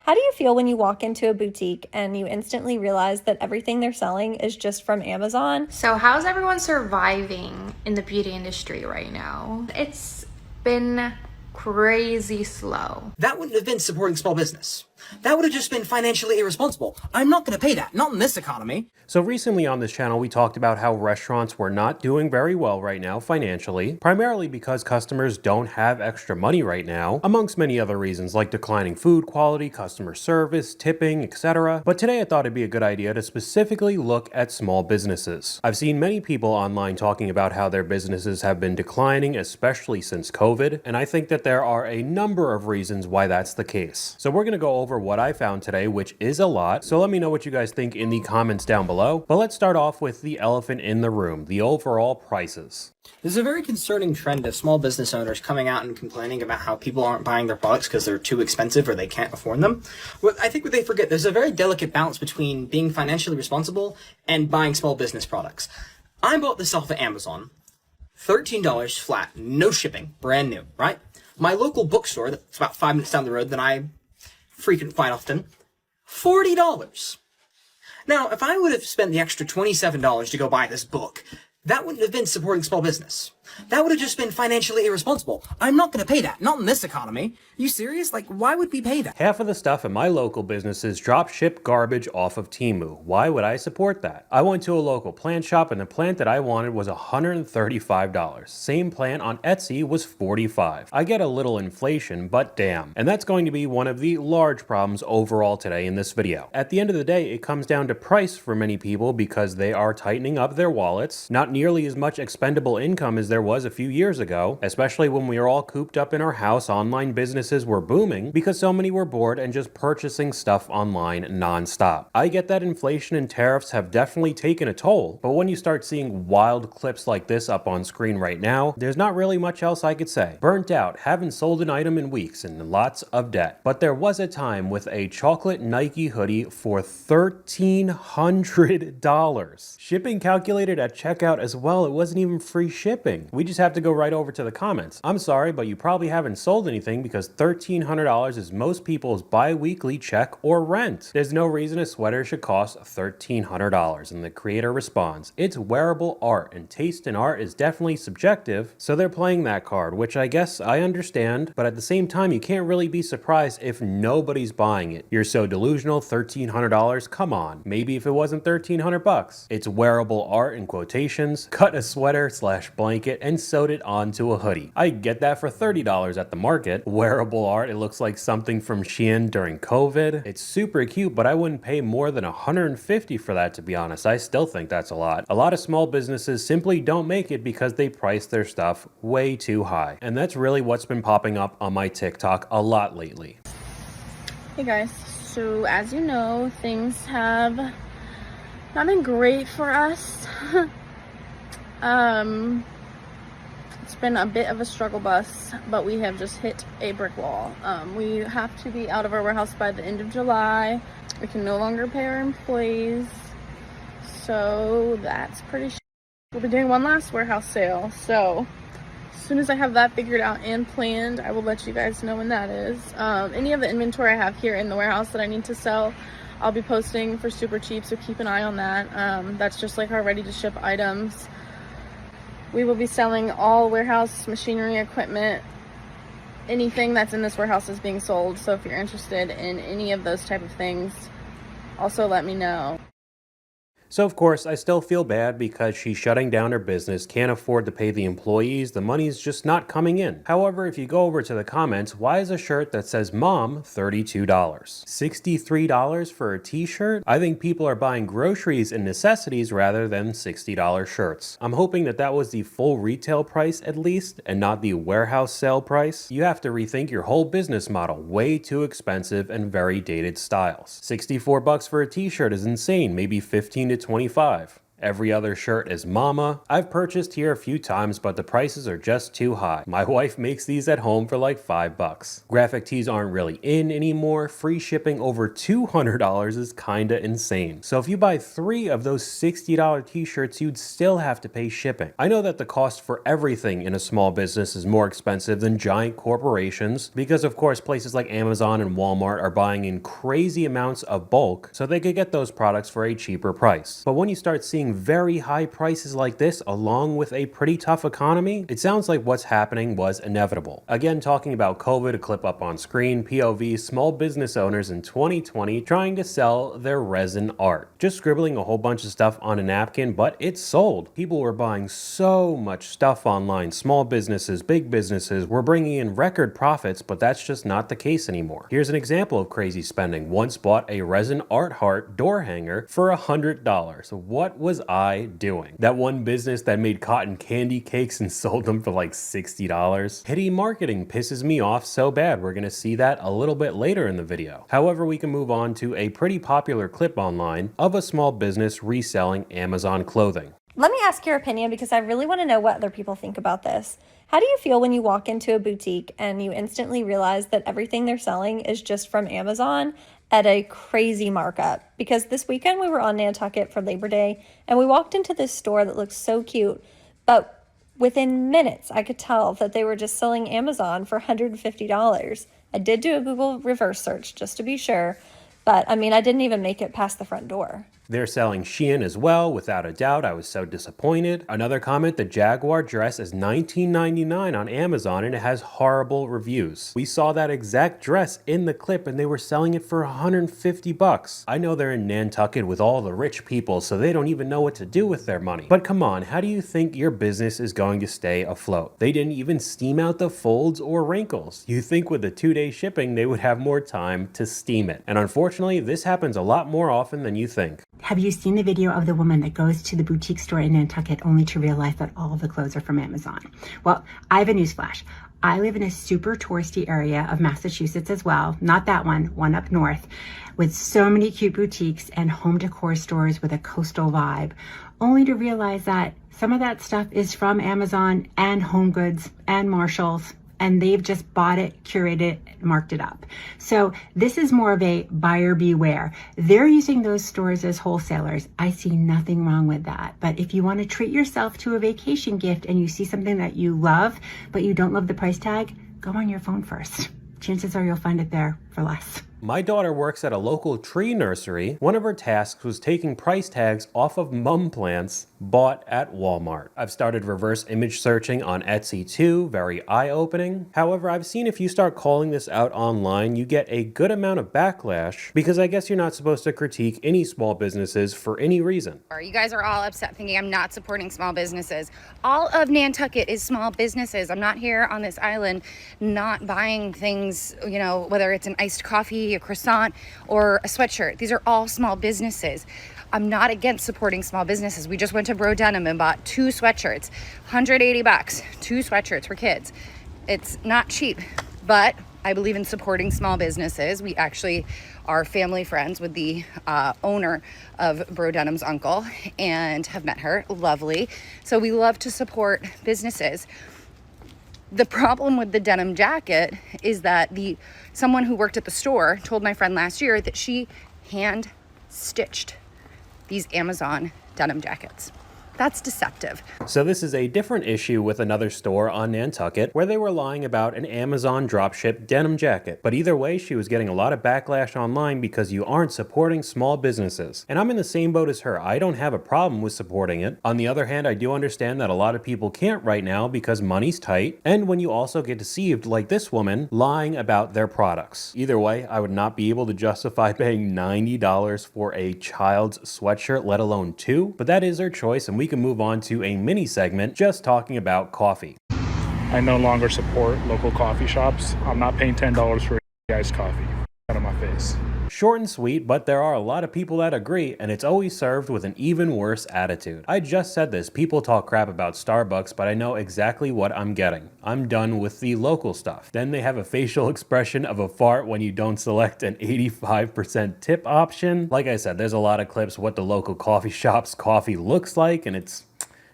How do you feel when you walk into a boutique and you instantly realize that everything they're selling is just from Amazon? So how's everyone surviving in the beauty industry right now? It's been crazy slow. That wouldn't have been supporting small business. That would have just been financially irresponsible. I'm not going to pay that, not in this economy. So recently on this channel, we talked about how restaurants were not doing very well right now financially, primarily because customers don't have extra money right now, amongst many other reasons like declining food quality, customer service, tipping, etc. But today I thought it'd be a good idea to specifically look at small businesses. I've seen many people online talking about how their businesses have been declining, especially since COVID, and I think that there are a number of reasons why that's the case. So we're going to go over what I found today, which is a lot. So let me know what you guys think in the comments down below. But let's start off with the elephant in the room, the overall prices. There's a very concerning trend of small business owners coming out and complaining about how people aren't buying their products because they're too expensive or they can't afford them. I think what they forget, there's a very delicate balance between being financially responsible and buying small business products. I bought this off of Amazon, $13 flat, no shipping, brand new, right? My local bookstore, that's about 5 minutes down the road that I frequent quite often, $40. Now, if I would have spent the extra $27 to go buy this book, that wouldn't have been supporting small business. That would have just been financially irresponsible. I'm not going to pay that, not in this economy. You serious? Like, why would we pay that? Half of the stuff in my local businesses drop ship garbage off of Temu. Why would I support that? I went to a local plant shop and the plant that I wanted was $135. Same plant on Etsy was $45. I get a little inflation, but damn. And that's going to be one of the large problems overall today in this video. At the end of the day, it comes down to price for many people because they are tightening up their wallets. Not nearly as much expendable income as there was a few years ago, especially when we were all cooped up in our house. Online businesses were booming because so many were bored and just purchasing stuff online non-stop. I get that inflation and tariffs have definitely taken a toll, but when you start seeing wild clips like this up on screen right now, there's not really much else I could say. Burnt out, haven't sold an item in weeks, and lots of debt. But there was a time with a chocolate Nike hoodie for $1,300. Shipping calculated at checkout as well. It wasn't even free shipping. We just have to go right over to the comments. I'm sorry, but you probably haven't sold anything because $1,300 is most people's bi-weekly check or rent. There's no reason a sweater should cost $1,300. And the creator responds, it's wearable art and taste in art is definitely subjective. So they're playing that card, which I guess I understand, but at the same time, you can't really be surprised if nobody's buying it. You're so delusional, $1,300, come on. Maybe if it wasn't $1,300. It's wearable art in quotations, cut a sweater / blanket and sewed it onto a hoodie. I get that for $30 at the market. Wearable art, it looks like something from Shein during COVID. It's super cute, but I wouldn't pay more than $150 for that, to be honest. I still think that's a lot. A lot of small businesses simply don't make it because they price their stuff way too high. And that's really what's been popping up on my TikTok a lot lately. Hey guys, so as you know, things have not been great for us. It's been a bit of a struggle bus, but we have just hit a brick wall. We have to be out of our warehouse by the end of July. We can no longer pay our employees, so that's pretty We'll be doing one last warehouse sale, so as soon as I have that figured out and planned, I will let you guys know when that is. Any of the inventory I have here in the warehouse that I need to sell, I'll be posting for super cheap, so keep an eye on that. That's just like our ready to ship items. We will be selling all warehouse machinery, equipment, anything that's in this warehouse is being sold. So if you're interested in any of those type of things, also let me know. So of course, I still feel bad because she's shutting down her business, can't afford to pay the employees, the money's just not coming in. However, if you go over to the comments, why is a shirt that says mom $32? $63 for a t-shirt? I think people are buying groceries and necessities rather than $60 shirts. I'm hoping that that was the full retail price at least, and not the warehouse sale price. You have to rethink your whole business model, way too expensive and very dated styles. $64 for a t-shirt is insane, maybe 15 to 25. Every other shirt is mama. I've purchased here a few times, but the prices are just too high. My wife makes these at home for like $5. Graphic tees aren't really in anymore. Free shipping over $200 is kinda insane. So if you buy 3 of those $60 t-shirts, you'd still have to pay shipping. I know that the cost for everything in a small business is more expensive than giant corporations because of course places like Amazon and Walmart are buying in crazy amounts of bulk so they could get those products for a cheaper price. But when you start seeing very high prices like this along with a pretty tough economy, it sounds like what's happening was inevitable. Again, talking about COVID, a clip up on screen, POV, small business owners in 2020 trying to sell their resin art. Just scribbling a whole bunch of stuff on a napkin, but it sold. People were buying so much stuff online. Small businesses, big businesses were bringing in record profits, but that's just not the case anymore. Here's an example of crazy spending. Once bought a resin art heart door hanger for $100. What was I doing? That one business that made cotton candy cakes and sold them for like $60. Hitty marketing pisses me off so bad. We're gonna see that a little bit later in the video. However, we can move on to a pretty popular clip online of a small business reselling Amazon clothing. Let me ask your opinion because I really want to know what other people think about this. How do you feel when you walk into a boutique and you instantly realize that everything they're selling is just from Amazon at a crazy markup? Because this weekend we were on Nantucket for Labor Day and we walked into this store that looked so cute, but within minutes I could tell that they were just selling Amazon for $150. I did do a Google reverse search just to be sure, but I mean, I didn't even make it past the front door. They're selling Shein as well, without a doubt. I was so disappointed. Another comment, the Jaguar dress is $19.99 on Amazon and it has horrible reviews. We saw that exact dress in the clip and they were selling it for $150. I know they're in Nantucket with all the rich people, so they don't even know what to do with their money. But come on, how do you think your business is going to stay afloat? They didn't even steam out the folds or wrinkles. You think with the 2-day shipping, they would have more time to steam it. And unfortunately, this happens a lot more often than you think. Have you seen the video of the woman that goes to the boutique store in Nantucket only to realize that all of the clothes are from Amazon? Well, I have a newsflash. I live in a super touristy area of Massachusetts as well. Not that one up north, with so many cute boutiques and home decor stores with a coastal vibe, only to realize that some of that stuff is from Amazon and Home Goods and Marshalls, and they've just bought it, curated it, marked it up. So this is more of a buyer beware. They're using those stores as wholesalers. I see nothing wrong with that. But if you want to treat yourself to a vacation gift and you see something that you love, but you don't love the price tag, go on your phone first. Chances are you'll find it there for less. My daughter works at a local tree nursery. One of her tasks was taking price tags off of mum plants bought at Walmart. I've started reverse image searching on Etsy too, very eye-opening. However, I've seen if you start calling this out online, you get a good amount of backlash because I guess you're not supposed to critique any small businesses for any reason. You guys are all upset thinking I'm not supporting small businesses. All of Nantucket is small businesses. I'm not here on this island not buying things, you know, whether it's an iced coffee, a croissant, or a sweatshirt. These are all small businesses. I'm not against supporting small businesses. We just went to Bro Denim and bought 2 sweatshirts, $180, 2 sweatshirts for kids. It's not cheap, but I believe in supporting small businesses. We actually are family friends with the owner of Bro Denim's uncle and have met her. Lovely. So we love to support businesses. The problem with the denim jacket is that someone who worked at the store told my friend last year that she hand stitched these Amazon denim jackets. That's deceptive. So this is a different issue with another store on Nantucket where they were lying about an Amazon dropship denim jacket. But either way, she was getting a lot of backlash online because you aren't supporting small businesses. And I'm in the same boat as her. I don't have a problem with supporting it. On the other hand, I do understand that a lot of people can't right now because money's tight. And when you also get deceived like this woman lying about their products. Either way, I would not be able to justify paying $90 for a child's sweatshirt, let alone 2. But that is her choice, and we can move on to a mini segment just talking about coffee. I no longer support local coffee shops. I'm not paying $10 for iced coffee. Out of my face. Short and sweet, but there are a lot of people that agree, and it's always served with an even worse attitude. I just said this, people talk crap about Starbucks, but I know exactly what I'm getting. I'm done with the local stuff. Then they have a facial expression of a fart when you don't select an 85% tip option. Like I said, there's a lot of clips what the local coffee shop's coffee looks like, and it's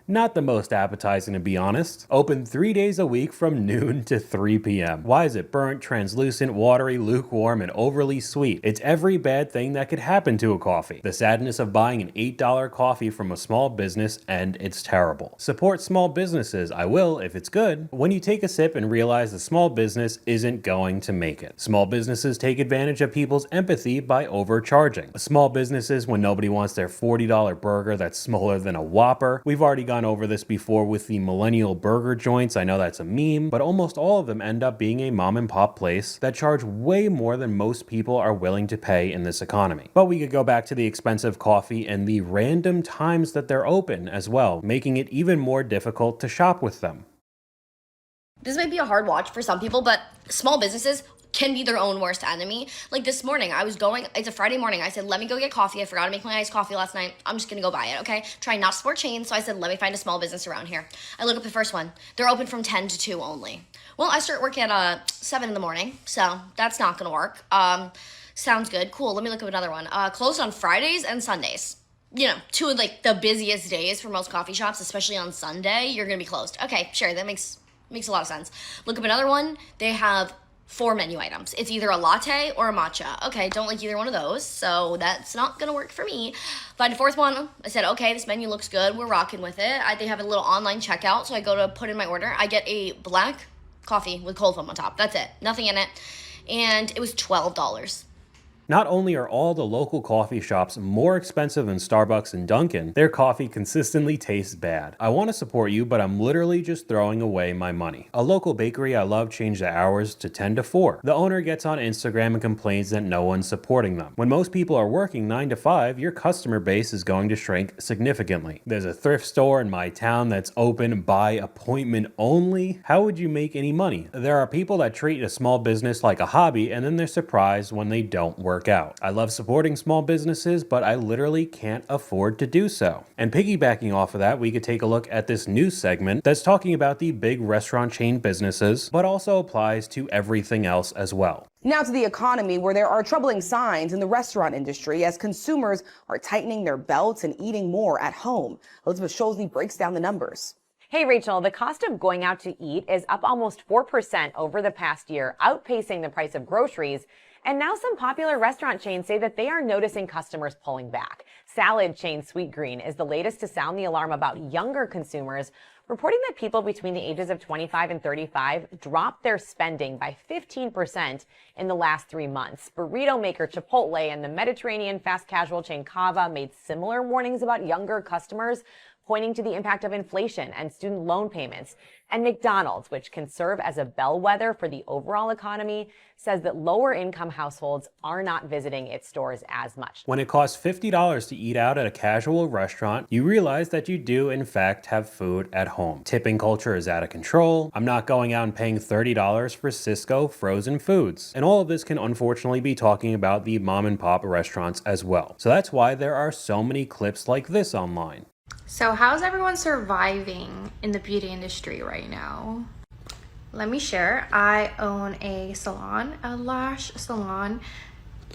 not the most appetizing, to be honest. Open 3 days a week from noon to 3 p.m. Why is it burnt, translucent, watery, lukewarm, and overly sweet? It's every bad thing that could happen to a coffee. The sadness of buying an $8 coffee from a small business, and it's terrible. Support small businesses. I will if it's good. When you take a sip and realize the small business isn't going to make it. Small businesses take advantage of people's empathy by overcharging. Small businesses, when nobody wants their $40 burger that's smaller than a Whopper. We've already gone over this before with the millennial burger joints. I know that's a meme, but almost all of them end up being a mom and pop place that charge way more than most people are willing to pay in this economy. But we could go back to the expensive coffee and the random times that they're open as well, making it even more difficult to shop with them. This might be a hard watch for some people, but small businesses can be their own worst enemy. Like this morning, it's a Friday morning. I said, let me go get coffee. I forgot to make my iced coffee last night. I'm just gonna go buy it, okay? Trying not to support chains, so I said, let me find a small business around here. I look up the first one. They're open from 10 to 2 only. Well, I start working at 7 in the morning, so that's not gonna work. Sounds good, cool, let me look up another one. Closed on Fridays and Sundays. You know, 2 of like the busiest days for most coffee shops, especially on Sunday, you're gonna be closed. Okay, sure, that makes a lot of sense. Look up another one, they have 4 menu items. It's either a latte or a matcha. Okay, don't like either one of those, so that's not gonna work for me. Find a 4th one. I said, okay, this menu looks good. We're rocking with it. They have a little online checkout, so I go to put in my order. I get a black coffee with cold foam on top. That's it. Nothing in it. And it was $12. Not only are all the local coffee shops more expensive than Starbucks and Dunkin', their coffee consistently tastes bad. I want to support you, but I'm literally just throwing away my money. A local bakery I love changed the hours to 10 to 4. The owner gets on Instagram and complains that no one's supporting them. When most people are working 9 to 5, your customer base is going to shrink significantly. There's a thrift store in my town that's open by appointment only. How would you make any money? There are people that treat a small business like a hobby, and then they're surprised when they don't work out. I love supporting small businesses, but I literally can't afford to do so. And piggybacking off of that, we could take a look at this news segment that's talking about the big restaurant chain businesses, but also applies to everything else as well. Now to the economy, where there are troubling signs in the restaurant industry as consumers are tightening their belts and eating more at home. Elizabeth Scholzny breaks down the numbers. Hey, Rachel, the cost of going out to eat is up almost 4% over the past year, outpacing the price of groceries. And now some popular restaurant chains say that they are noticing customers pulling back. Salad chain Sweetgreen is the latest to sound the alarm about younger consumers, reporting that people between the ages of 25 and 35 dropped their spending by 15% in the last 3 months. Burrito maker Chipotle and the Mediterranean fast casual chain Cava made similar warnings about younger customers, pointing to the impact of inflation and student loan payments. And McDonald's, which can serve as a bellwether for the overall economy, says that lower income households are not visiting its stores as much. When it costs $50 to eat out at a casual restaurant, you realize that you do in fact have food at home. Tipping culture is out of control. I'm not going out and paying $30 for Cisco frozen foods. And all of this can unfortunately be talking about the mom and pop restaurants as well. So that's why there are so many clips like this online. So how's everyone surviving in the beauty industry right now? Let me share. I own a salon, a lash salon,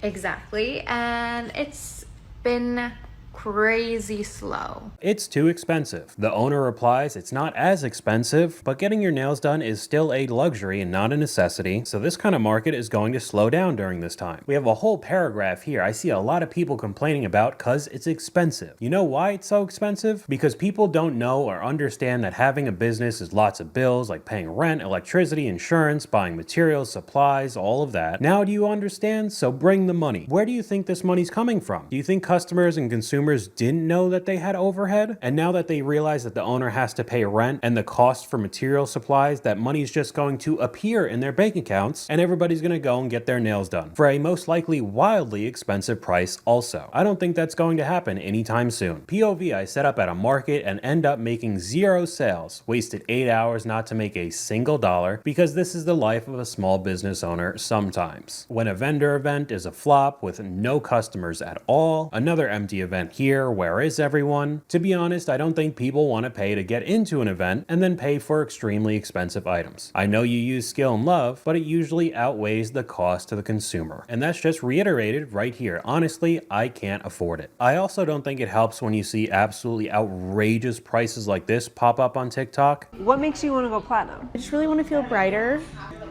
exactly, and it's been crazy slow. It's too expensive. The owner replies it's not as expensive, but getting your nails done is still a luxury and not a necessity, so this kind of market is going to slow down during this time. We have a whole paragraph here I see a lot of people complaining about because it's expensive. You know why it's so expensive? Because people don't know or understand that having a business is lots of bills like paying rent, electricity, insurance, buying materials, supplies, all of that. Now do you understand? So bring the money. Where do you think this money's coming from? Do you think customers and consumers consumers didn't know that they had overhead, and now that they realize that the owner has to pay rent and the cost for material supplies, that money's just going to appear in their bank accounts, and everybody's going to go and get their nails done for a most likely wildly expensive price also. I don't think that's going to happen anytime soon. POV, I set up at a market and end up making 0 sales, wasted 8 hours not to make a single dollar, because this is the life of a small business owner sometimes. When a vendor event is a flop with no customers at all, another empty event here, where is everyone? To be honest, I don't think people want to pay to get into an event and then pay for extremely expensive items. I know you use skill and love, but it usually outweighs the cost to the consumer. And that's just reiterated right here. Honestly, I can't afford it. I also don't think it helps when you see absolutely outrageous prices like this pop up on TikTok. What makes you want to go platinum? I just really want to feel brighter.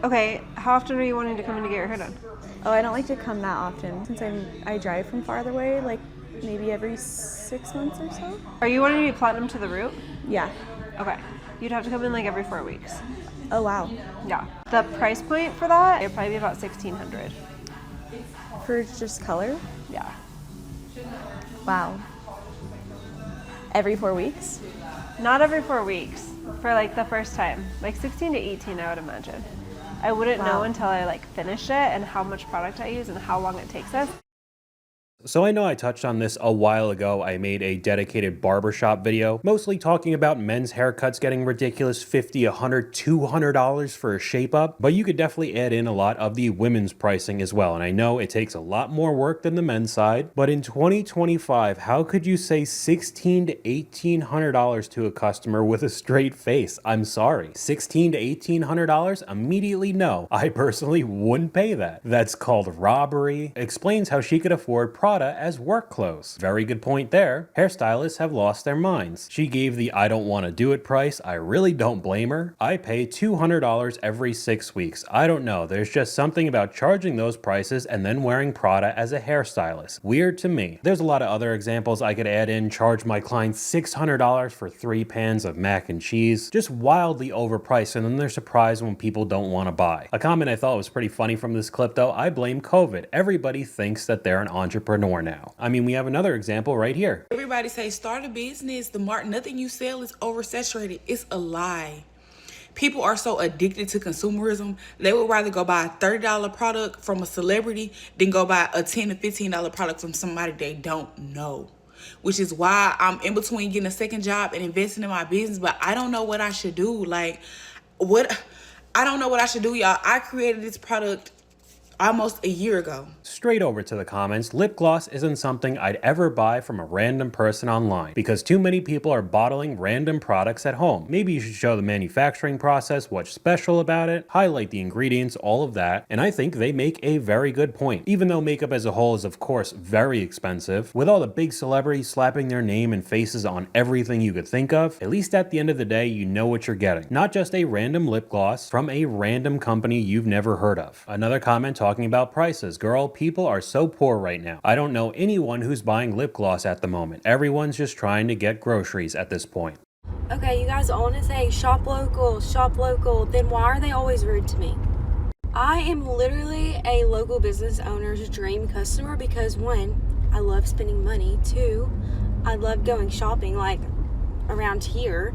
Okay, how often are you wanting to come in to get your hair done? Oh, I don't like to come that often since I drive from farther away, like maybe every 6 months or so. Are you wanting to be platinum to the root? Yeah. Okay. You'd have to come in like every 4 weeks. Oh, wow. Yeah. The price point for that, it'd probably be about $1,600. For just color? Yeah. Wow. Every 4 weeks? Not every 4 weeks. For like the first time. Like 16 to 18, I would imagine. I wouldn't know until I like finish it and how much product I use and how long it takes us. So I know I touched on this a while ago. I made a dedicated barbershop video, mostly talking about men's haircuts getting ridiculous $50, $100, $200 for a shape up, but you could definitely add in a lot of the women's pricing as well. And I know it takes a lot more work than the men's side, but in 2025, how could you say $1,600 to $1,800 to a customer with a straight face? I'm sorry. $1,600 to $1,800? Immediately no. I personally wouldn't pay that. That's called robbery. Explains how she could afford Prada as work clothes. Very good point there. Hairstylists have lost their minds. She gave the I don't want to do it price. I really don't blame her. I pay $200 every 6 weeks. I don't know. There's just something about charging those prices and then wearing Prada as a hairstylist. Weird to me. There's a lot of other examples I could add in. Charge my clients $600 for 3 pans of mac and cheese. Just wildly overpriced, and then they're surprised when people don't want to buy. A comment I thought was pretty funny from this clip though, I blame COVID. Everybody thinks that they're an entrepreneur now. I mean, we have another example right here. Everybody say start a business. Nothing you sell is oversaturated. It's a lie. People are so addicted to consumerism, they would rather go buy a $30 product from a celebrity than go buy a $10 to $15 product from somebody they don't know. Which is why I'm in between getting a second job and investing in my business, but I don't know what I should do. I don't know what I should do, y'all. I created this product almost a year ago. Straight over to the comments, lip gloss isn't something I'd ever buy from a random person online because too many people are bottling random products at home. Maybe you should show the manufacturing process, what's special about it, highlight the ingredients, all of that, and I think they make a very good point. Even though makeup as a whole is of course very expensive, with all the big celebrities slapping their name and faces on everything you could think of, at least at the end of the day you know what you're getting. Not just a random lip gloss from a random company you've never heard of. Another comment talking about prices. Girl, people are so poor right now. I don't know anyone who's buying lip gloss at the moment. Everyone's just trying to get groceries at this point. Okay, you guys all want to say shop local, then why are they always rude to me? I am literally a local business owner's dream customer because 1, I love spending money, 2, I love going shopping like around here,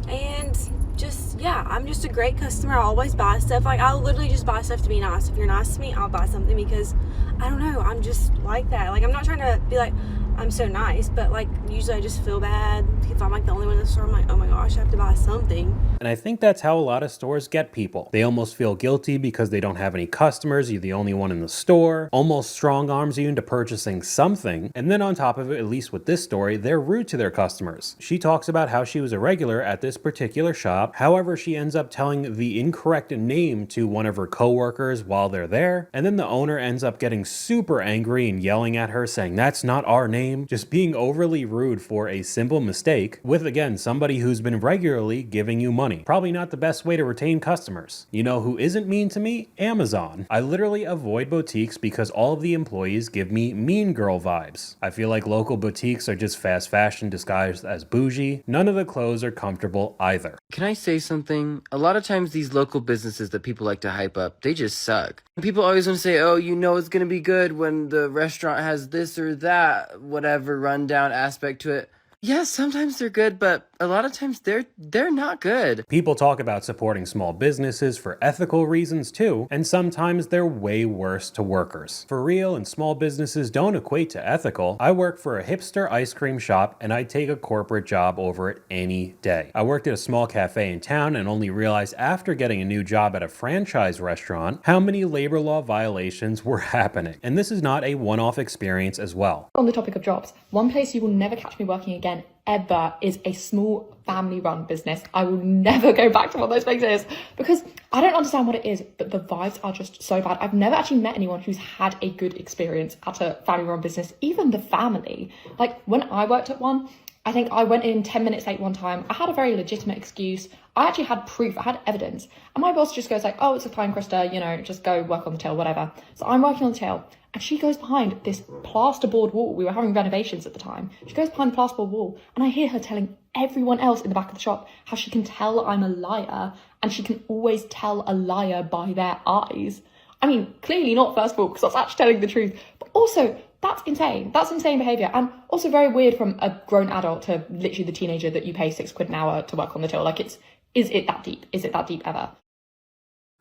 and just, yeah, I'm just a great customer. I always buy stuff. Like, I'll literally just buy stuff to be nice. If you're nice to me, I'll buy something because, I don't know, I'm just like that. Like, I'm not trying to be like, I'm so nice, but like usually I just feel bad if I'm like the only one in the store. I'm like, oh my gosh, I have to buy something. And I think that's how a lot of stores get people. They almost feel guilty because they don't have any customers. You're the only one in the store. Almost strong arms you into purchasing something. And then on top of it, at least with this story, they're rude to their customers. She talks about how she was a regular at this particular shop. However, she ends up telling the incorrect name to one of her coworkers while they're there. And then the owner ends up getting super angry and yelling at her saying, that's not our name. Just being overly rude for a simple mistake with, again, somebody who's been regularly giving you money. Probably not the best way to retain customers. You know who isn't mean to me? Amazon. I literally avoid boutiques because all of the employees give me mean girl vibes. I feel like local boutiques are just fast fashion disguised as bougie. None of the clothes are comfortable either. Can I say something? A lot of times these local businesses that people like to hype up, they just suck. People always want to say, oh, you know it's going to be good when the restaurant has this or that, whatever rundown aspect to it. Yeah, sometimes they're good, but a lot of times they're not good. People talk about supporting small businesses for ethical reasons too, and sometimes they're way worse to workers. For real, and small businesses don't equate to ethical. I work for a hipster ice cream shop and I'd take a corporate job over it any day. I worked at a small cafe in town and only realized after getting a new job at a franchise restaurant how many labor law violations were happening. And this is not a one-off experience as well. On the topic of jobs, one place you will never catch me working again ever is a small family run business. I will never go back to one of those places because I don't understand what it is, but the vibes are just so bad. I've never actually met anyone who's had a good experience at a family run business, even the family. Like when I worked at one, I think I went in 10 minutes late one time. I had a very legitimate excuse. I actually had proof, I had evidence. And my boss just goes like, oh, it's a fine, Krista, you know, just go work on the till, whatever. So I'm working on the till. And she goes behind this plasterboard wall. We were having renovations at the time. She goes behind the plasterboard wall and I hear her telling everyone else in the back of the shop how she can tell I'm a liar and she can always tell a liar by their eyes. I mean, clearly not, first of all, because I was actually telling the truth. But also, that's insane. That's insane behaviour. And also very weird from a grown adult to literally the teenager that you pay £6 an hour to work on the till. Like, is it that deep? Is it that deep ever?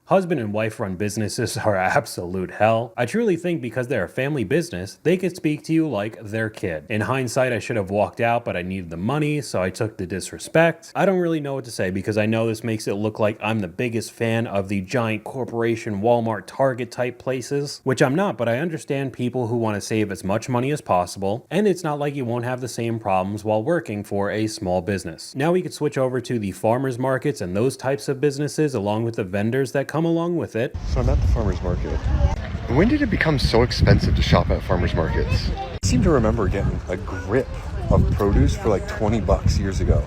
Husband and wife run businesses are absolute hell. I truly think because they're a family business, they could speak to you like their kid. In hindsight, I should have walked out, but I needed the money, so I took the disrespect. I don't really know what to say because I know this makes it look like I'm the biggest fan of the giant corporation Walmart Target type places, which I'm not, but I understand people who want to save as much money as possible, and it's not like you won't have the same problems while working for a small business. Now we could switch over to the farmers markets and those types of businesses along with the vendors that come along with it. So I'm at the farmers market. When did it become so expensive to shop at farmers markets? I seem to remember getting a grip of produce for like 20 bucks years ago.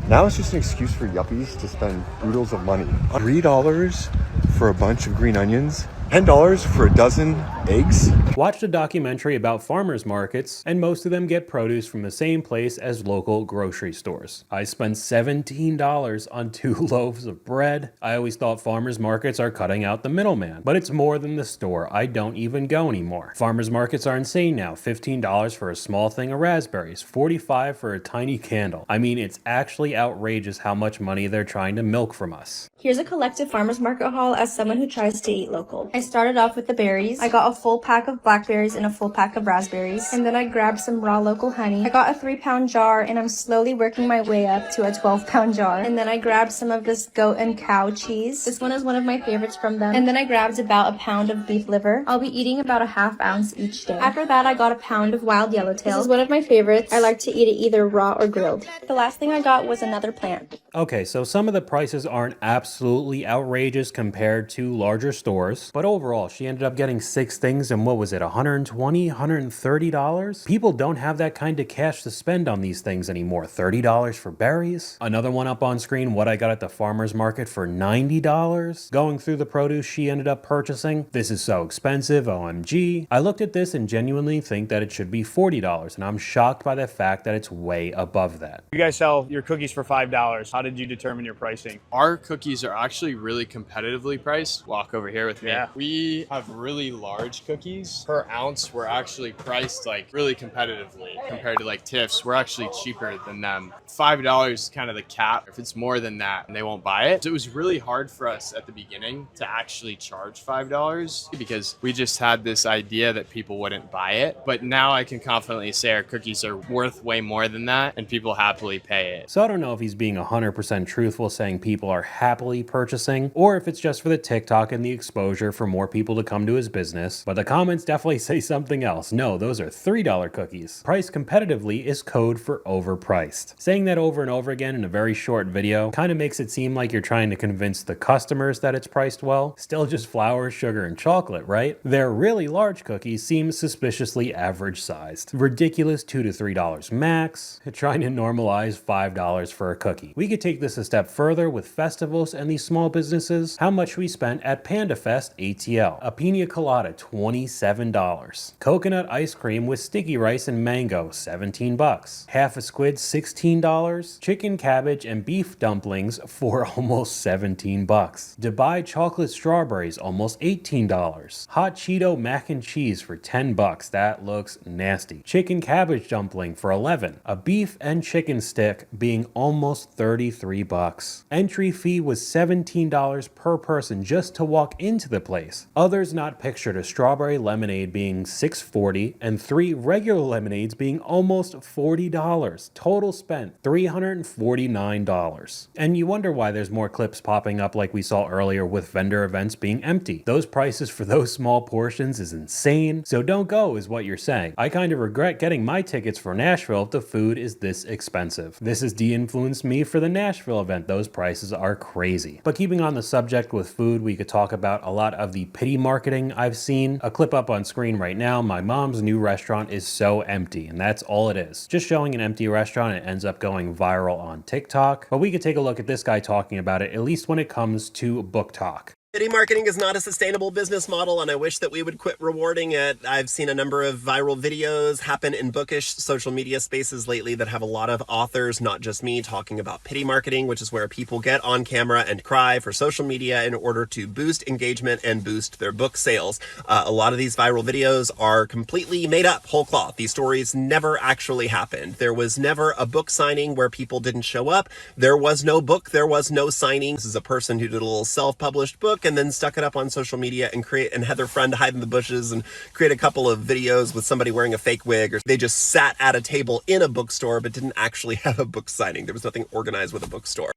Now it's just an excuse for yuppies to spend oodles of money. $3 for a bunch of green onions, $10 for a dozen eggs. Watched a documentary about farmers markets, and most of them get produce from the same place as local grocery stores. I spent $17 on 2 loaves of bread. I always thought farmers markets are cutting out the middleman, but it's more than the store. I don't even go anymore. Farmers markets are insane now. $15 for a small thing of raspberries, $45 for a tiny candle. I mean, it's actually outrageous how much money they're trying to milk from us. Here's a collective farmers market haul as someone who tries to eat local. I started off with the berries. I got a full pack of blackberries and a full pack of raspberries. And then I grabbed some raw local honey. I got a 3-pound jar and I'm slowly working my way up to a 12-pound jar. And then I grabbed some of this goat and cow cheese. This one is one of my favorites from them. And then I grabbed about a pound of beef liver. I'll be eating about a ½ ounce each day. After that, I got a pound of wild yellowtail. This is one of my favorites. I like to eat it either raw or grilled. The last thing I got was another plant. Okay, so some of the prices aren't absolutely outrageous compared to larger stores, but overall, she ended up getting 6 things and what was it, $120, $130? People don't have that kind of cash to spend on these things anymore. $30 for berries? Another one up on screen, what I got at the farmer's market for $90? Going through the produce she ended up purchasing. This is so expensive, OMG. I looked at this and genuinely think that it should be $40, and I'm shocked by the fact that it's way above that. You guys sell your cookies for $5. How did you determine your pricing? Our cookies are actually really competitively priced. Walk over here with me. Yeah. We have really large cookies. Per ounce, we're actually priced like really competitively compared to like Tiff's. We're actually cheaper than them. $5 is kind of the cap. If it's more than that, they won't buy it. So it was really hard for us at the beginning to actually charge $5 because we just had this idea that people wouldn't buy it. But now I can confidently say our cookies are worth way more than that and people happily pay it. So I don't know if he's being 100% truthful saying people are happily purchasing or if it's just for the TikTok and the exposure for more people to come to his business, but the comments definitely say something else. No, those are $3 cookies. Priced competitively is code for overpriced. Saying that over and over again in a very short video kind of makes it seem like you're trying to convince the customers that it's priced well. Still just flour, sugar, and chocolate, right? Their really large cookies seem suspiciously average sized. Ridiculous $2 to $3 max. Trying to normalize $5 for a cookie. We could take this a step further with festivals and these small businesses. How much we spent at Panda Fest ATL. A pina colada, $27. Coconut ice cream with sticky rice and mango, $17. Half a squid, $16. Chicken, cabbage, and beef dumplings for almost $17. Dubai chocolate strawberries, almost $18. Hot Cheeto mac and cheese for $10. That looks nasty. Chicken cabbage dumpling for $11. A beef and chicken stick being almost $33. Entry fee was $17 per person just to walk into the place. Others not pictured a strawberry lemonade being $6.40 and 3 regular lemonades being almost $40. Total spent $349. And you wonder why there's more clips popping up like we saw earlier with vendor events being empty. Those prices for those small portions is insane, so don't go is what you're saying. I kind of regret getting my tickets for Nashville if the food is this expensive. This has de-influenced me for the Nashville event. Those prices are crazy. But keeping on the subject with food, we could talk about a lot of the pity marketing I've seen. A clip up on screen right now, my mom's new restaurant is so empty, and that's all it is. Just showing an empty restaurant, it ends up going viral on TikTok. But we could take a look at this guy talking about it, at least when it comes to book talk. Pity marketing is not a sustainable business model, and I wish that we would quit rewarding it. I've seen a number of viral videos happen in bookish social media spaces lately that have a lot of authors, not just me, talking about pity marketing, which is where people get on camera and cry for social media in order to boost engagement and boost their book sales. A lot of these viral videos are completely made up, whole cloth. These stories never actually happened. There was never a book signing where people didn't show up. There was no book. There was no signing. This is a person who did a little self-published book and then stuck it up on social media and had their friend hide in the bushes and create a couple of videos with somebody wearing a fake wig, or they just sat at a table in a bookstore but didn't actually have a book signing. There was nothing organized with a bookstore.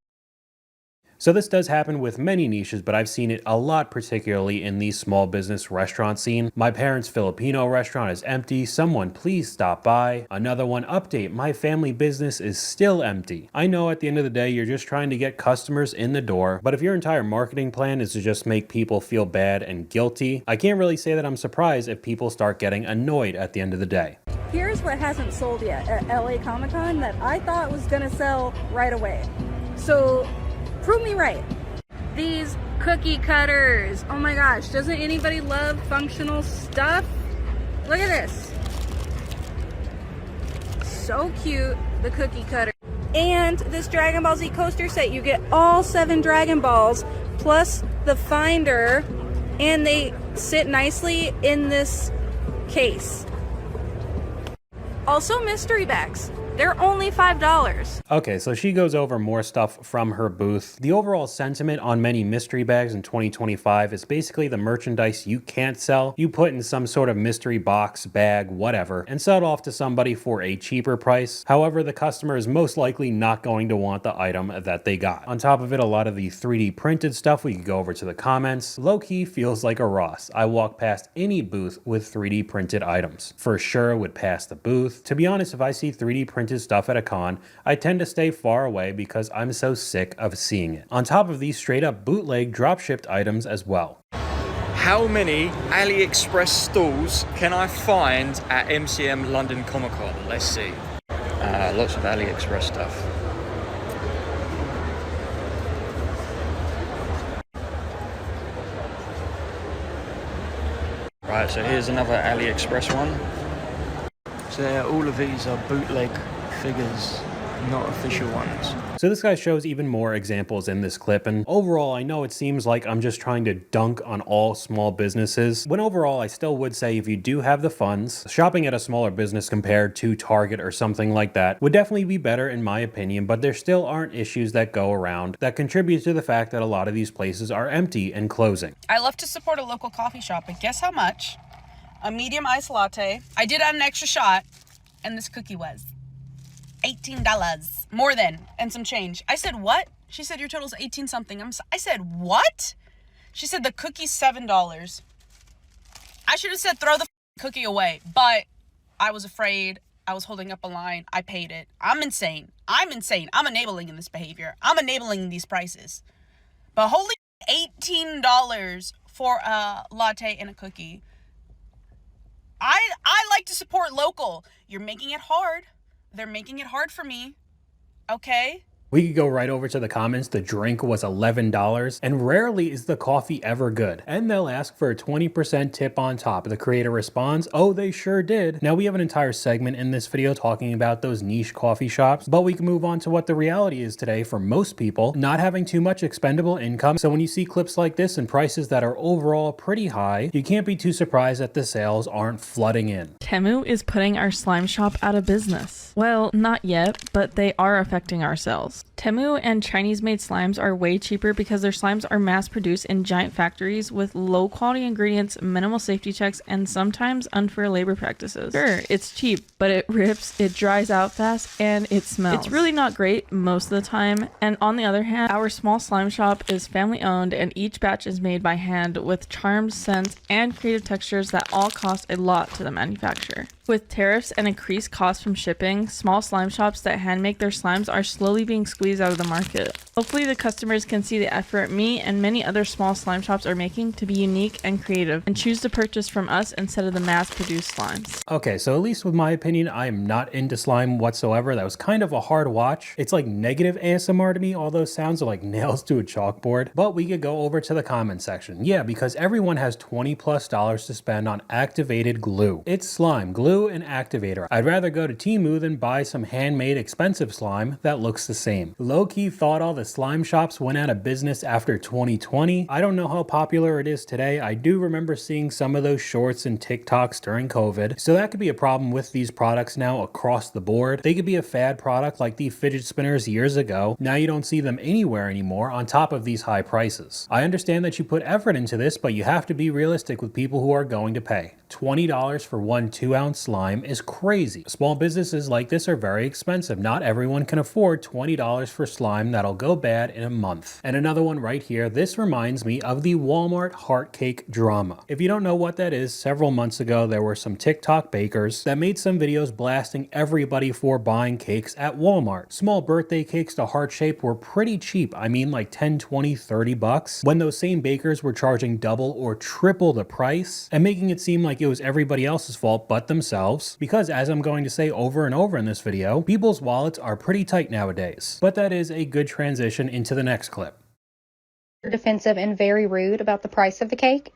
So this does happen with many niches, but I've seen it a lot, particularly in the small business restaurant scene. My parents' Filipino restaurant is empty. Someone please stop by. Another one, update, my family business is still empty. I know at the end of the day, you're just trying to get customers in the door, but if your entire marketing plan is to just make people feel bad and guilty, I can't really say that I'm surprised if people start getting annoyed at the end of the day. Here's what hasn't sold yet at LA Comic-Con that I thought was gonna sell right away. So prove me right. These cookie cutters. Oh my gosh, doesn't anybody love functional stuff? Look at this. So cute, the cookie cutter. And this Dragon Ball Z coaster set, you get all 7 Dragon Balls plus the finder, and they sit nicely in this case. Also mystery bags. They're only $5. Okay, so she goes over more stuff from her booth. The overall sentiment on many mystery bags in 2025 is basically the merchandise you can't sell. You put in some sort of mystery box, bag, whatever, and sell it off to somebody for a cheaper price. However, the customer is most likely not going to want the item that they got. On top of it, a lot of the 3D printed stuff, we could go over to the comments. Low-key feels like a Ross. I walk past any booth with 3D printed items. For sure would pass the booth. To be honest, if I see 3D printed stuff at a con, I tend to stay far away because I'm so sick of seeing it. On top of these straight up bootleg drop-shipped items as well. How many AliExpress stalls can I find at MCM London Comic Con? Let's see. Lots of AliExpress stuff. Right, so here's another AliExpress one. So all of these are bootleg figures, not official ones. So this guy shows even more examples in this clip, and overall I know it seems like I'm just trying to dunk on all small businesses, when overall I still would say if you do have the funds, shopping at a smaller business compared to Target or something like that would definitely be better in my opinion, but there still aren't issues that go around that contribute to the fact that a lot of these places are empty and closing. I love to support a local coffee shop, but guess how much? A medium iced latte. I did add an extra shot, and this cookie was $18. More than, and some change. I said, what? She said, your total's 18 something. I said, what? She said, the cookie's $7. I should have said, throw the cookie away, but I was afraid. I was holding up a line. I paid it. I'm insane. I'm enabling in this behavior. I'm enabling these prices. But holy $18 for a latte and a cookie. I like to support local. You're making it hard. They're making it hard for me. Okay? We could go right over to the comments. The drink was $11, and rarely is the coffee ever good. And they'll ask for a 20% tip on top. The creator responds, oh, they sure did. Now we have an entire segment in this video talking about those niche coffee shops, but we can move on to what the reality is today for most people, not having too much expendable income. So when you see clips like this and prices that are overall pretty high, you can't be too surprised that the sales aren't flooding in. Temu is putting our slime shop out of business. Well, not yet, but they are affecting our sales. Temu and Chinese-made slimes are way cheaper because their slimes are mass-produced in giant factories with low-quality ingredients, minimal safety checks, and sometimes unfair labor practices. Sure, it's cheap, but it rips, it dries out fast, and it smells. It's really not great most of the time, and on the other hand, our small slime shop is family-owned and each batch is made by hand with charms, scents, and creative textures that all cost a lot to the manufacturer. With tariffs and increased costs from shipping, small slime shops that hand-make their slimes are slowly being squeezed out of the market. Hopefully the customers can see the effort me and many other small slime shops are making to be unique and creative and choose to purchase from us instead of the mass-produced slimes. Okay, so at least with my opinion, I am not into slime whatsoever. That was kind of a hard watch. It's like negative ASMR to me. All those sounds are like nails to a chalkboard. But we could go over to the comment section. Yeah, because everyone has $20+ to spend on activated glue. It's slime, glue, and activator. I'd rather go to Temu than buy some handmade expensive slime that looks the same. Low-key thought all the slime shops went out of business after 2020. I don't know how popular it is today. I do remember seeing some of those shorts and TikToks during COVID. So that could be a problem with these products now across the board. They could be a fad product like the fidget spinners years ago. Now you don't see them anywhere anymore on top of these high prices. I understand that you put effort into this, but you have to be realistic with people who are going to pay. $20 for one 2-ounce slime is crazy. Small businesses like this are very expensive. Not everyone can afford $20 for slime that'll go bad in a month. And another one right here, this reminds me of the Walmart heart cake drama. If you don't know what that is, several months ago there were some TikTok bakers that made some videos blasting everybody for buying cakes at Walmart. Small birthday cakes to heart shape were pretty cheap. I mean like 10, 20, 30 bucks, when those same bakers were charging double or triple the price and making it seem like it was everybody else's fault but themselves, because as I'm going to say over and over in this video, people's wallets are pretty tight nowadays. But that is a good transition into the next clip. Defensive and very rude about the price of the cake.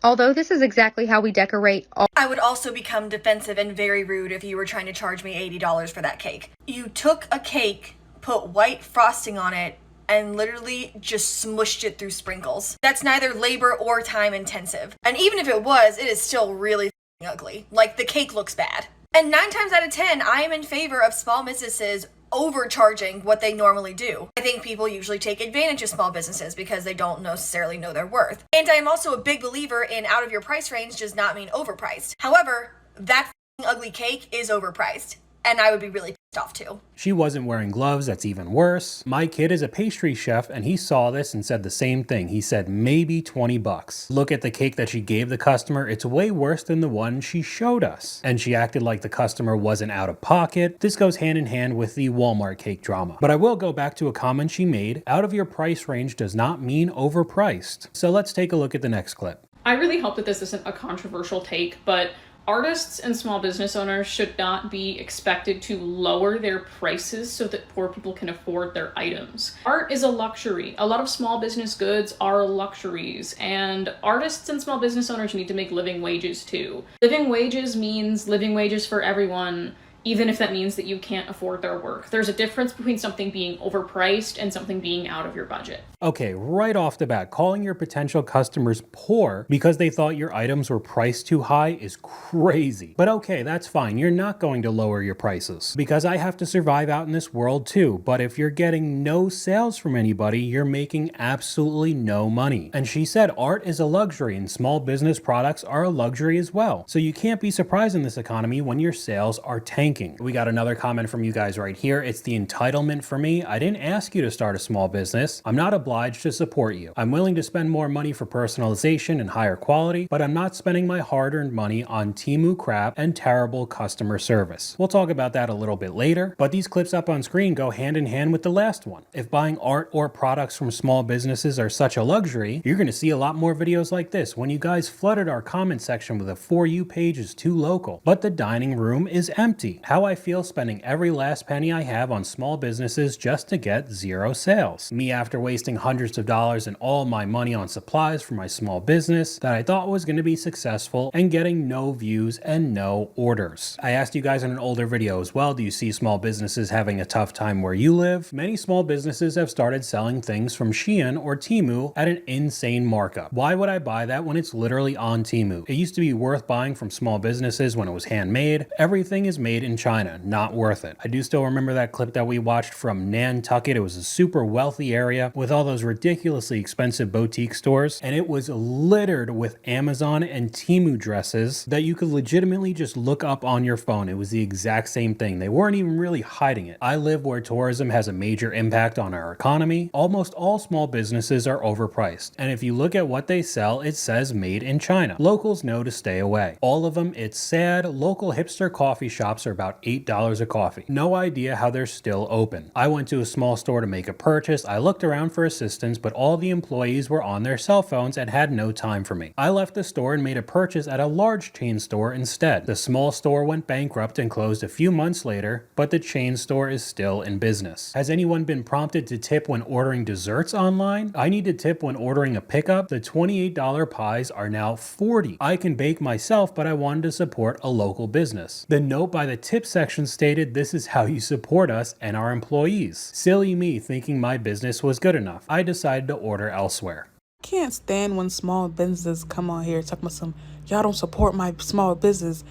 Although this is exactly how we decorate all. I would also become defensive and very rude if you were trying to charge me $80 for that cake. You took a cake, put white frosting on it, and literally just smushed it through sprinkles. That's neither labor or time intensive. And even if it was, it is still really ugly. Like, the cake looks bad. And 9 times out of 10, I am in favor of small businesses overcharging what they normally do. I think people usually take advantage of small businesses because they don't necessarily know their worth. And I am also a big believer in out of your price range does not mean overpriced. However, that ugly cake is overpriced. And I would be really pissed off too. She wasn't wearing gloves, that's even worse. My kid is a pastry chef and he saw this and said the same thing. He said maybe 20 bucks. Look at the cake that she gave the customer. It's way worse than the one she showed us. And she acted like the customer wasn't out of pocket. This goes hand in hand with the Walmart cake drama. But I will go back to a comment she made. Out of your price range does not mean overpriced. So let's take a look at the next clip. I really hope that this isn't a controversial take, but artists and small business owners should not be expected to lower their prices so that poor people can afford their items. Art is a luxury. A lot of small business goods are luxuries, and artists and small business owners need to make living wages too. Living wages means living wages for everyone, even if that means that you can't afford their work. There's a difference between something being overpriced and something being out of your budget. Okay, right off the bat, calling your potential customers poor because they thought your items were priced too high is crazy. But okay, that's fine. You're not going to lower your prices because I have to survive out in this world too. But if you're getting no sales from anybody, you're making absolutely no money. And she said art is a luxury and small business products are a luxury as well. So you can't be surprised in this economy when your sales are tanking. We got another comment from you guys right here. It's the entitlement for me. I didn't ask you to start a small business. I'm not obliged to support you. I'm willing to spend more money for personalization and higher quality, but I'm not spending my hard-earned money on Temu crap and terrible customer service. We'll talk about that a little bit later, but these clips up on screen go hand in hand with the last one. If buying art or products from small businesses are such a luxury, you're going to see a lot more videos like this when you guys flooded our comment section with a For You page is too local, but the dining room is empty. How I feel spending every last penny I have on small businesses just to get 0 sales. Me after wasting hundreds of dollars and all my money on supplies for my small business that I thought was going to be successful and getting no views and no orders. I asked you guys in an older video as well, do you see small businesses having a tough time where you live? Many small businesses have started selling things from Shein or Temu at an insane markup. Why would I buy that when it's literally on Temu? It used to be worth buying from small businesses when it was handmade. Everything is made in China, not worth it. I do still remember that clip that we watched from Nantucket. It was a super wealthy area with all those ridiculously expensive boutique stores, and it was littered with Amazon and Temu dresses that you could legitimately just look up on your phone. It was the exact same thing. They weren't even really hiding it. I live where tourism has a major impact on our economy. Almost all small businesses are overpriced, and if you look at what they sell, it says made in China. Locals know to stay away. All of them, it's sad. Local hipster coffee shops are about $8 a coffee. No idea how they're still open. I went to a small store to make a purchase. I looked around for assistance, but all the employees were on their cell phones and had no time for me. I left the store and made a purchase at a large chain store instead. The small store went bankrupt and closed a few months later, but the chain store is still in business. Has anyone been prompted to tip when ordering desserts online? I need to tip when ordering a pickup. The $28 pies are now $40. I can bake myself, but I wanted to support a local business. The note by the tip section stated, "This is how you support us and our employees." Silly me thinking my business was good enough. I decided to order elsewhere. Can't stand when small businesses come on here talking about some, y'all don't support my small business.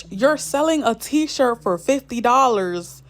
You're selling a t-shirt for $50,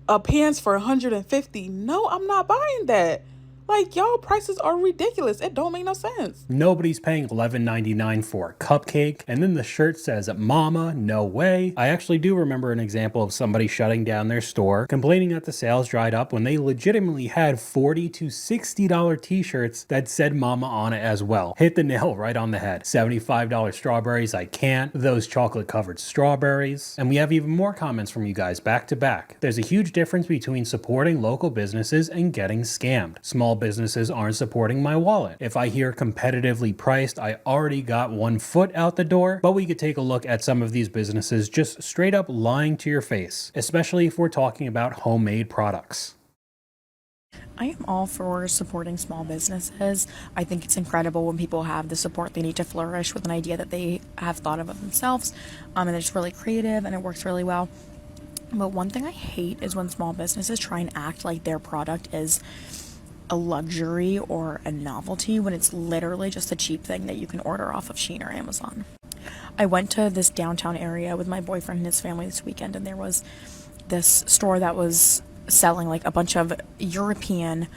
a pants for $150. No, I'm not buying that. Like, y'all prices are ridiculous. It don't make no sense. Nobody's paying $11.99 for a cupcake, and then the shirt says, "Mama, no way." I actually do remember an example of somebody shutting down their store, complaining that the sales dried up when they legitimately had $40 to $60 t-shirts that said Mama on it as well. Hit the nail right on the head. $75 strawberries, I can't. Those chocolate covered strawberries. And we have even more comments from you guys back to back. There's a huge difference between supporting local businesses and getting scammed. Small businesses aren't supporting my wallet. If I hear competitively priced, I already got one foot out the door, but we could take a look at some of these businesses just straight up lying to your face, especially if we're talking about homemade products. I am all for supporting small businesses. I think it's incredible when people have the support they need to flourish with an idea that they have thought of themselves, and they're just really creative and it works really well. But one thing I hate is when small businesses try and act like their product is a luxury or a novelty when it's literally just a cheap thing that you can order off of Shein or Amazon. I went to this downtown area with my boyfriend and his family this weekend, and there was this store that was selling like a bunch of European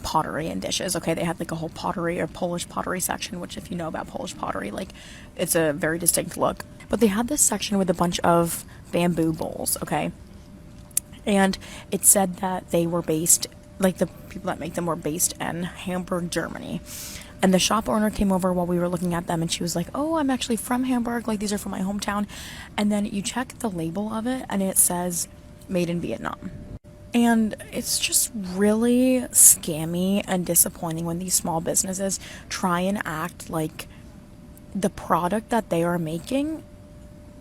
pottery and dishes. Okay, they had like a whole pottery or Polish pottery section, which if you know about Polish pottery, like it's a very distinct look. But they had this section with a bunch of bamboo bowls, okay? And it said that they were based, like the people that make them were based in Hamburg, Germany. And the shop owner came over while we were looking at them, and she was like, "Oh, I'm actually from Hamburg, like these are from my hometown." And then you check the label of it and it says made in Vietnam. And it's just really scammy and disappointing when these small businesses try and act like the product that they are making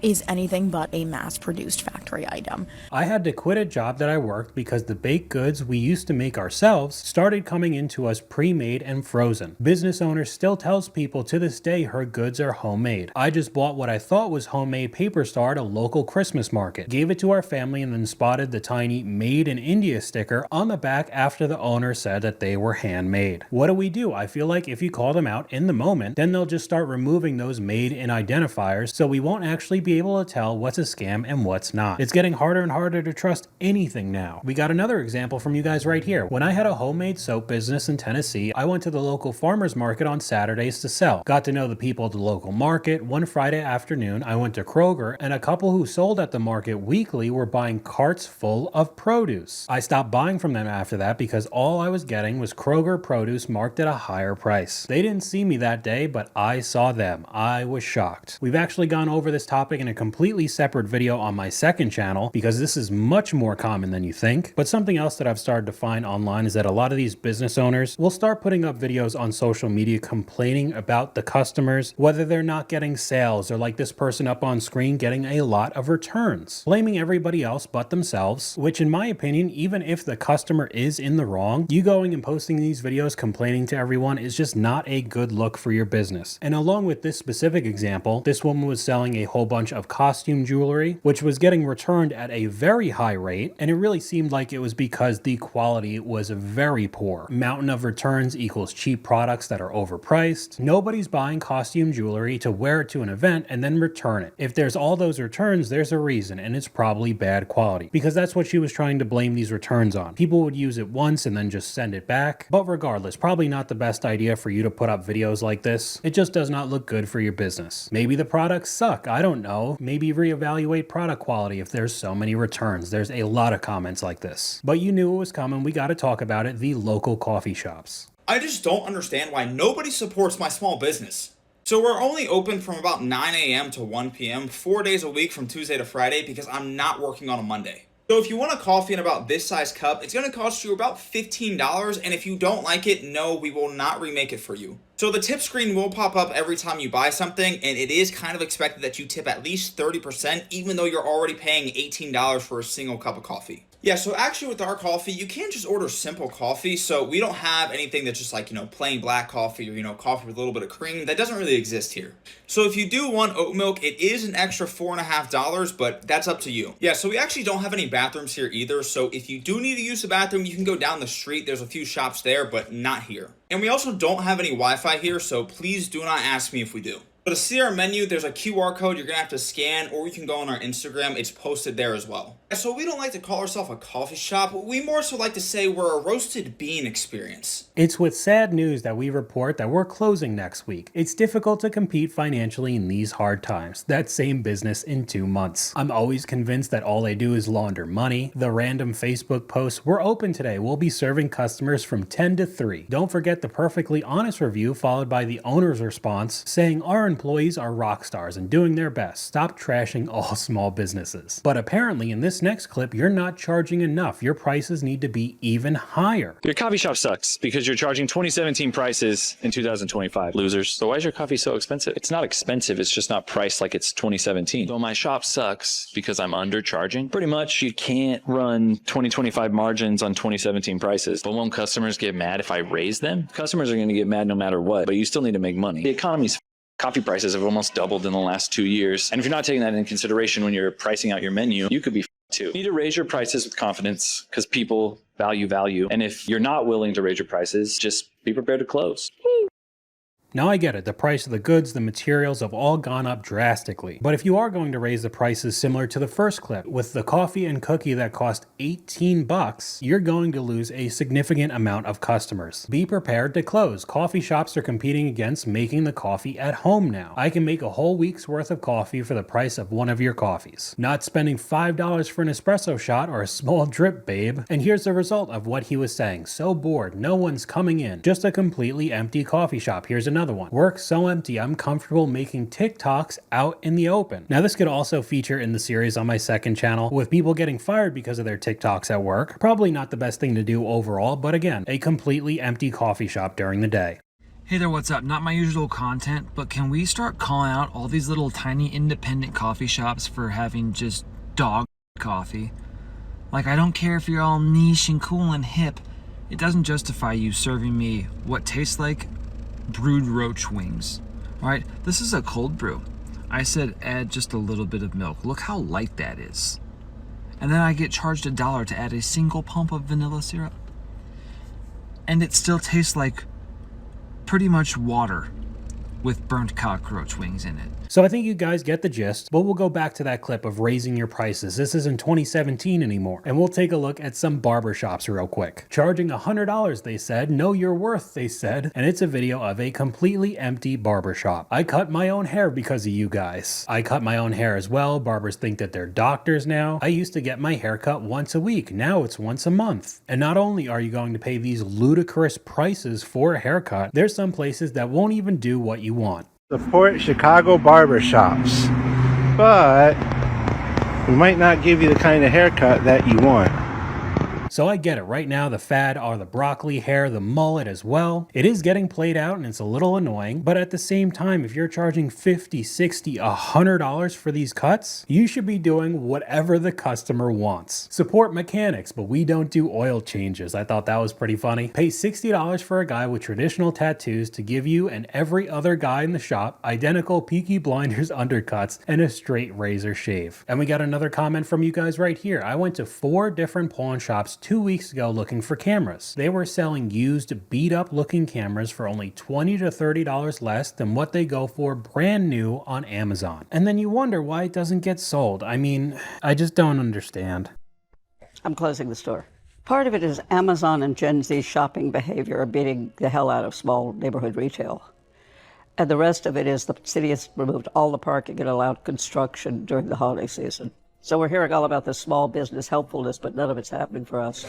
is anything but a mass-produced factory item. I had to quit a job that I worked because the baked goods we used to make ourselves started coming into us pre-made and frozen. Business owner still tells people to this day her goods are homemade. I just bought what I thought was homemade paper star at a local Christmas market, gave it to our family, and then spotted the tiny "Made in India" sticker on the back after the owner said that they were handmade. What do? I feel like if you call them out in the moment, then they'll just start removing those made in identifiers, so we won't actually be able to tell what's a scam and what's not. It's getting harder and harder to trust anything now. We got another example from you guys right here. When I had a homemade soap business in Tennessee, I went to the local farmers market on Saturdays to sell. Got to know the people at the local market. One Friday afternoon, I went to Kroger, and a couple who sold at the market weekly were buying carts full of produce. I stopped buying from them after that because all I was getting was Kroger produce marked at a higher price. They didn't see me that day, but I saw them. I was shocked. We've actually gone over this topic in a completely separate video on my second channel because this is much more common than you think. But something else that I've started to find online is that a lot of these business owners will start putting up videos on social media complaining about the customers, whether they're not getting sales or, like this person up on screen, getting a lot of returns, blaming everybody else but themselves, which in my opinion, even if the customer is in the wrong, you going and posting these videos complaining to everyone is just not a good look for your business. And along with this specific example, this woman was selling a whole bunch of costume jewelry, which was getting returned at a very high rate, and it really seemed like it was because the quality was very poor. Mountain of returns equals cheap products that are overpriced. Nobody's buying costume jewelry to wear it to an event and then return it. If there's all those returns, there's a reason, and it's probably bad quality, because that's what she was trying to blame these returns on. People would use it once and then just send it back. But regardless, probably not the best idea for you to put up videos like this. It just does not look good for your business. Maybe the products suck, I don't know. Maybe reevaluate product quality if there's so many returns. There's a lot of comments like this. But you knew it was coming, we gotta talk about it, the local coffee shops. I just don't understand why nobody supports my small business. So we're only open from about 9 a.m. to 1 p.m. 4 days a week from Tuesday to Friday because I'm not working on a Monday. So if you want a coffee in about this size cup, it's going to cost you about $15, and if you don't like it, no, we will not remake it for you. So the tip screen will pop up every time you buy something, and it is kind of expected that you tip at least 30%, even though you're already paying $18 for a single cup of coffee. Yeah, so actually with our coffee, you can't just order simple coffee. So we don't have anything that's just like, plain black coffee or, coffee with a little bit of cream. That doesn't really exist here. So if you do want oat milk, it is an extra $4.50, but that's up to you. Yeah, so we actually don't have any bathrooms here either. So if you do need to use the bathroom, you can go down the street. There's a few shops there, but not here. And we also don't have any Wi-Fi here, so please do not ask me if we do. So to see our menu, there's a QR code you're going to have to scan, or you can go on our Instagram. It's posted there as well. So we don't like to call ourselves a coffee shop. We more so like to say we're a roasted bean experience. It's with sad news that we report that we're closing next week. It's difficult to compete financially in these hard times. That same business in 2 months. I'm always convinced that all they do is launder money. The random Facebook posts, "We're open today. We'll be serving customers from 10 to 3. Don't forget the perfectly honest review followed by the owner's response saying our employees are rock stars and doing their best. Stop trashing all small businesses. But apparently in this next clip, you're not charging enough. Your prices need to be even higher. Your coffee shop sucks because you're charging 2017 prices in 2025. Losers. So why is your coffee so expensive? It's not expensive. It's just not priced like it's 2017. So my shop sucks because I'm undercharging. Pretty much you can't run 2025 margins on 2017 prices. But won't customers get mad if I raise them? Customers are going to get mad no matter what, but you still need to make money. The economy's coffee prices have almost doubled in the last 2 years. And if you're not taking that into consideration when you're pricing out your menu, you could be too. You need to raise your prices with confidence because people value. And if you're not willing to raise your prices, just be prepared to close. Now I get it, the price of the goods, the materials have all gone up drastically. But if you are going to raise the prices similar to the first clip, with the coffee and cookie that cost $18, you're going to lose a significant amount of customers. Be prepared to close. Coffee shops are competing against making the coffee at home now. I can make a whole week's worth of coffee for the price of one of your coffees. Not spending $5 for an espresso shot or a small drip, babe. And here's the result of what he was saying. So bored, no one's coming in. Just a completely empty coffee shop. Here's another one. Work so empty, I'm comfortable making TikToks out in the open. Now this could also feature in the series on my second channel with people getting fired because of their TikToks at work. Probably not the best thing to do overall, but again, a completely empty coffee shop during the day. Hey there, what's up? Not my usual content, but can we start calling out all these little tiny independent coffee shops for having just dog coffee? Like, I don't care if you're all niche and cool and hip. It doesn't justify you serving me what tastes like brewed roach wings. All right, this is a cold brew. I said add just a little bit of milk. Look how light that is. And then I get charged $1 to add a single pump of vanilla syrup. And it still tastes like pretty much water with burnt cockroach wings in it. So I think you guys get the gist, but we'll go back to that clip of raising your prices. This isn't 2017 anymore. And we'll take a look at some barber shops real quick. Charging $100, they said. Know your worth, they said. And it's a video of a completely empty barber shop. I cut my own hair because of you guys. I cut my own hair as well. Barbers think that they're doctors now. I used to get my hair cut once a week. Now it's once a month. And not only are you going to pay these ludicrous prices for a haircut, there's some places that won't even do what you want. Support Chicago barbershops. but we might not give you the kind of haircut that you want. So I get it. Right now, the fad are the broccoli hair, the mullet as well. It is getting played out and it's a little annoying, but at the same time, if you're charging $50, $60, $100 for these cuts, you should be doing whatever the customer wants. Support mechanics, but we don't do oil changes. I thought that was pretty funny. Pay $60 for a guy with traditional tattoos to give you and every other guy in the shop identical Peaky Blinders undercuts and a straight razor shave. And we got another comment from you guys right here. I went to 4 different pawn shops 2 weeks ago looking for cameras. They were selling used, beat up looking cameras for only $20 to $30 less than what they go for brand new on Amazon. And then you wonder why it doesn't get sold. I mean, I just don't understand. I'm closing the store. Part of it is Amazon and Gen Z shopping behavior are beating the hell out of small neighborhood retail. And the rest of it is the city has removed all the parking and allowed construction during the holiday season. So we're hearing all about this small business helpfulness, but none of it's happening for us.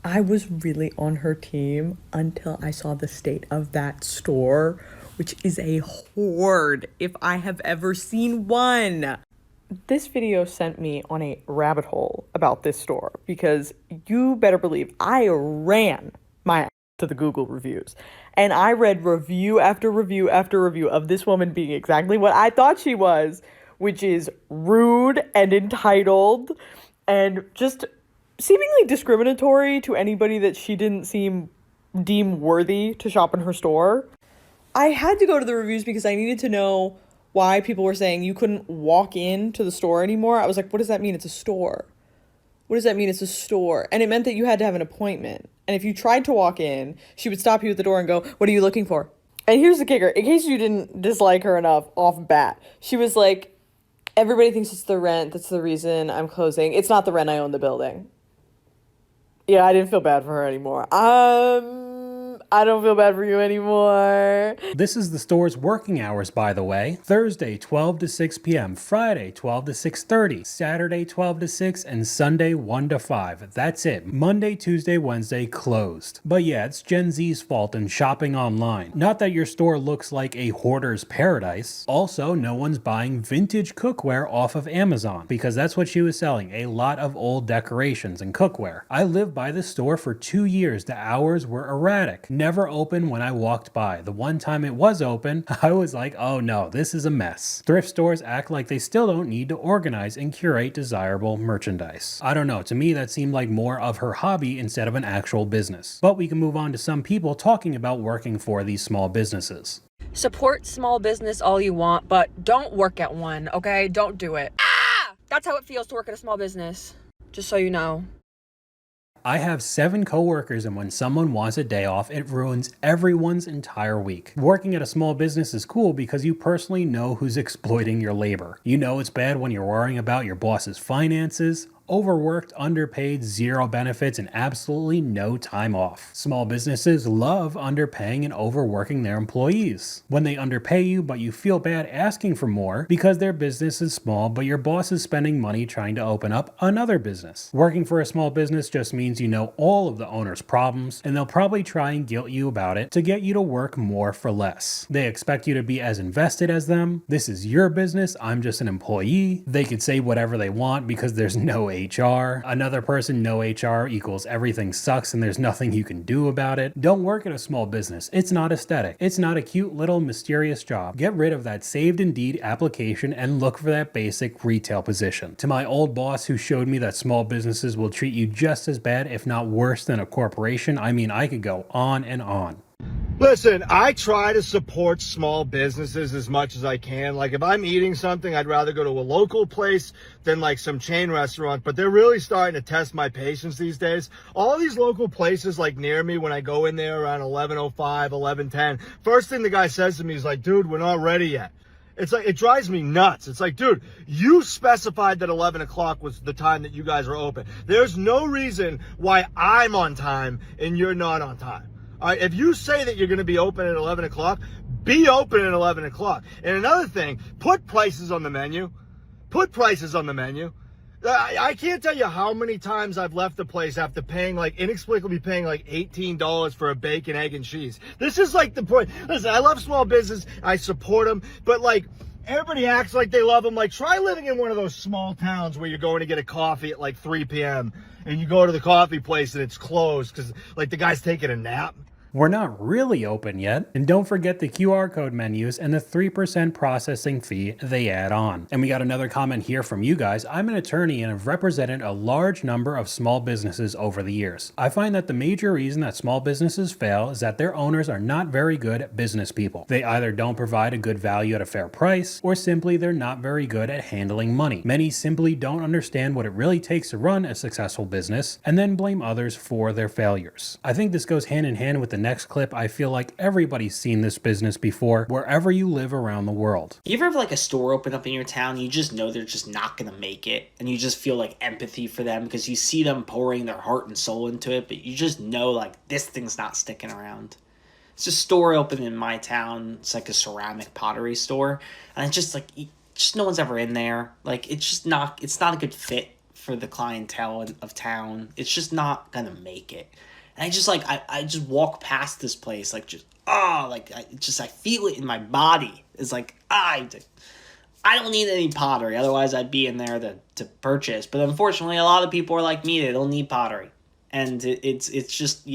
I was really on her team until I saw the state of that store, which is a hoard if I have ever seen one. This video sent me on a rabbit hole about this store because you better believe I ran my ass to the Google reviews. And I read review after review after review of this woman being exactly what I thought she was, which is rude and entitled and just seemingly discriminatory to anybody that she didn't deem worthy to shop in her store. I had to go to the reviews because I needed to know why people were saying you couldn't walk into the store anymore. I was like, what does that mean? It's a store. What does that mean? It's a store. And it meant that you had to have an appointment. And if you tried to walk in, she would stop you at the door and go, what are you looking for? And here's the kicker. In case you didn't dislike her enough off bat, she was like, everybody thinks it's the rent. That's the reason I'm closing. It's not the rent. I own the building. Yeah, I didn't feel bad for her anymore. I don't feel bad for you anymore. This is the store's working hours, by the way. Thursday, 12 to 6 p.m. Friday, 12 to 6:30. Saturday, 12 to 6. And Sunday, 1 to 5. That's it. Monday, Tuesday, Wednesday, closed. But yeah, it's Gen Z's fault in shopping online. Not that your store looks like a hoarder's paradise. Also, no one's buying vintage cookware off of Amazon because that's what she was selling. A lot of old decorations and cookware. I lived by this store for 2 years. The hours were erratic. Never open when I walked by. The one time it was open, I was like, oh no, this is a mess. Thrift stores act like they still don't need to organize and curate desirable merchandise. I don't know, to me that seemed like more of her hobby instead of an actual business. But we can move on to some people talking about working for these small businesses. Support small business all you want, but don't work at one, okay? Don't do it. That's how it feels to work at a small business. Just so you know. I have 7 coworkers, and when someone wants a day off, it ruins everyone's entire week. Working at a small business is cool because you personally know who's exploiting your labor. You know it's bad when you're worrying about your boss's finances, overworked, underpaid, 0 benefits, and absolutely no time off. Small businesses love underpaying and overworking their employees. When they underpay you, but you feel bad asking for more because their business is small, but your boss is spending money trying to open up another business. Working for a small business just means you know all of the owner's problems, and they'll probably try and guilt you about it to get you to work more for less. They expect you to be as invested as them. This is your business. I'm just an employee. They could say whatever they want because there's no HR. Another person, no HR equals everything sucks and there's nothing you can do about it. Don't work at a small business. It's not aesthetic. It's not a cute little mysterious job. Get rid of that saved Indeed application and look for that basic retail position. To my old boss who showed me that small businesses will treat you just as bad, if not worse than a corporation, I mean, I could go on and on. Listen, I try to support small businesses as much as I can. Like if I'm eating something, I'd rather go to a local place than like some chain restaurant, but they're really starting to test my patience these days. All these local places like near me, when I go in there around 11:05, 11:10, first thing the guy says to me is like, dude, we're not ready yet. It's like, it drives me nuts. It's like, dude, you specified that 11 o'clock was the time that you guys are open. There's no reason why I'm on time and you're not on time. All right, if you say that you're going to be open at 11 o'clock, be open at 11 o'clock. And another thing, put prices on the menu. Put prices on the menu. I can't tell you how many times I've left the place after paying, like, inexplicably paying like $18 for a bacon, egg, and cheese. This is like the point. Listen, I love small business. I support them. But, like, everybody acts like they love them. Like, try living in one of those small towns where you're going to get a coffee at like 3 p.m. and you go to the coffee place and it's closed because, like, the guy's taking a nap. We're not really open yet. And don't forget the QR code menus and the 3% processing fee they add on. And we got another comment here from you guys. I'm an attorney and have represented a large number of small businesses over the years. I find that the major reason that small businesses fail is that their owners are not very good business people. They either don't provide a good value at a fair price, or simply they're not very good at handling money. Many simply don't understand what it really takes to run a successful business and then blame others for their failures. I think this goes hand in hand with the next clip. I feel like everybody's seen this business before, wherever you live around the world. You ever have like a store open up in your town, you just know they're just not gonna make it, and you just feel like empathy for them because you see them pouring their heart and soul into it, but you just know like this thing's not sticking around. It's a store open in my town. It's like a ceramic pottery store, and it's just like just no one's ever in there. Like it's not a good fit for the clientele of town. It's just not gonna make it. And I just like, I just walk past this place, like just, I feel it in my body. It's like, I don't need any pottery. Otherwise I'd be in there to purchase. But unfortunately, a lot of people are like me. They don't need pottery. And it's just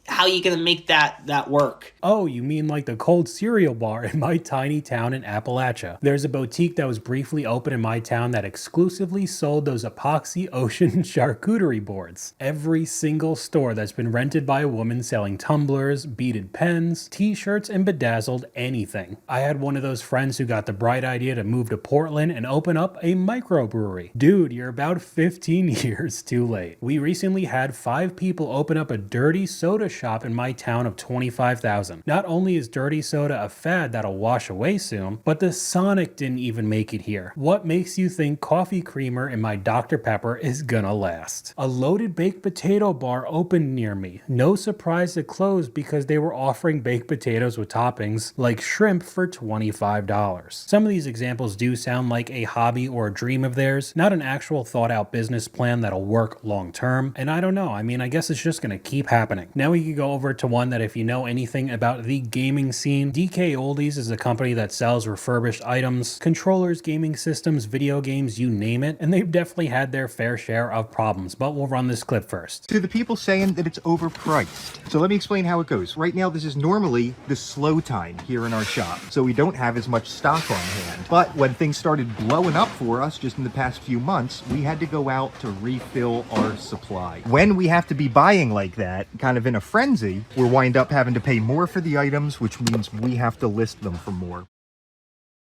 how are you going to make that work? Oh, you mean like the cold cereal bar in my tiny town in Appalachia. There's a boutique that was briefly open in my town that exclusively sold those epoxy ocean charcuterie boards. Every single store that's been rented by a woman selling tumblers, beaded pens, t-shirts, and bedazzled anything. I had one of those friends who got the bright idea to move to Portland and open up a microbrewery. Dude, you're about 15 years too late. We recently had 5 people open up a dirty soda shop in my town of 25,000. Not only is dirty soda a fad that'll wash away soon, but the Sonic didn't even make it here. What makes you think coffee creamer in my Dr. Pepper is gonna last? A loaded baked potato bar opened near me. No surprise it closed because they were offering baked potatoes with toppings like shrimp for $25. Some of these examples do sound like a hobby or a dream of theirs, not an actual thought out business plan that'll work long term. And I don't know, I mean, I guess it's just gonna keep happening. Now we can go over to one that if you know anything about the gaming scene, DK Oldies is a company that sells refurbished items, controllers, gaming systems, video games, you name it, and they've definitely had their fair share of problems, but we'll run this clip first. To the people saying that it's overpriced. So let me explain how it goes. Right now, this is normally the slow time here in our shop, so we don't have as much stock on hand. But when things started blowing up for us just in the past few months, we had to go out to refill our supply. When we have to be buying like that, kind of in a frenzy, we'll wind up having to pay more for the items, which means we have to list them for more.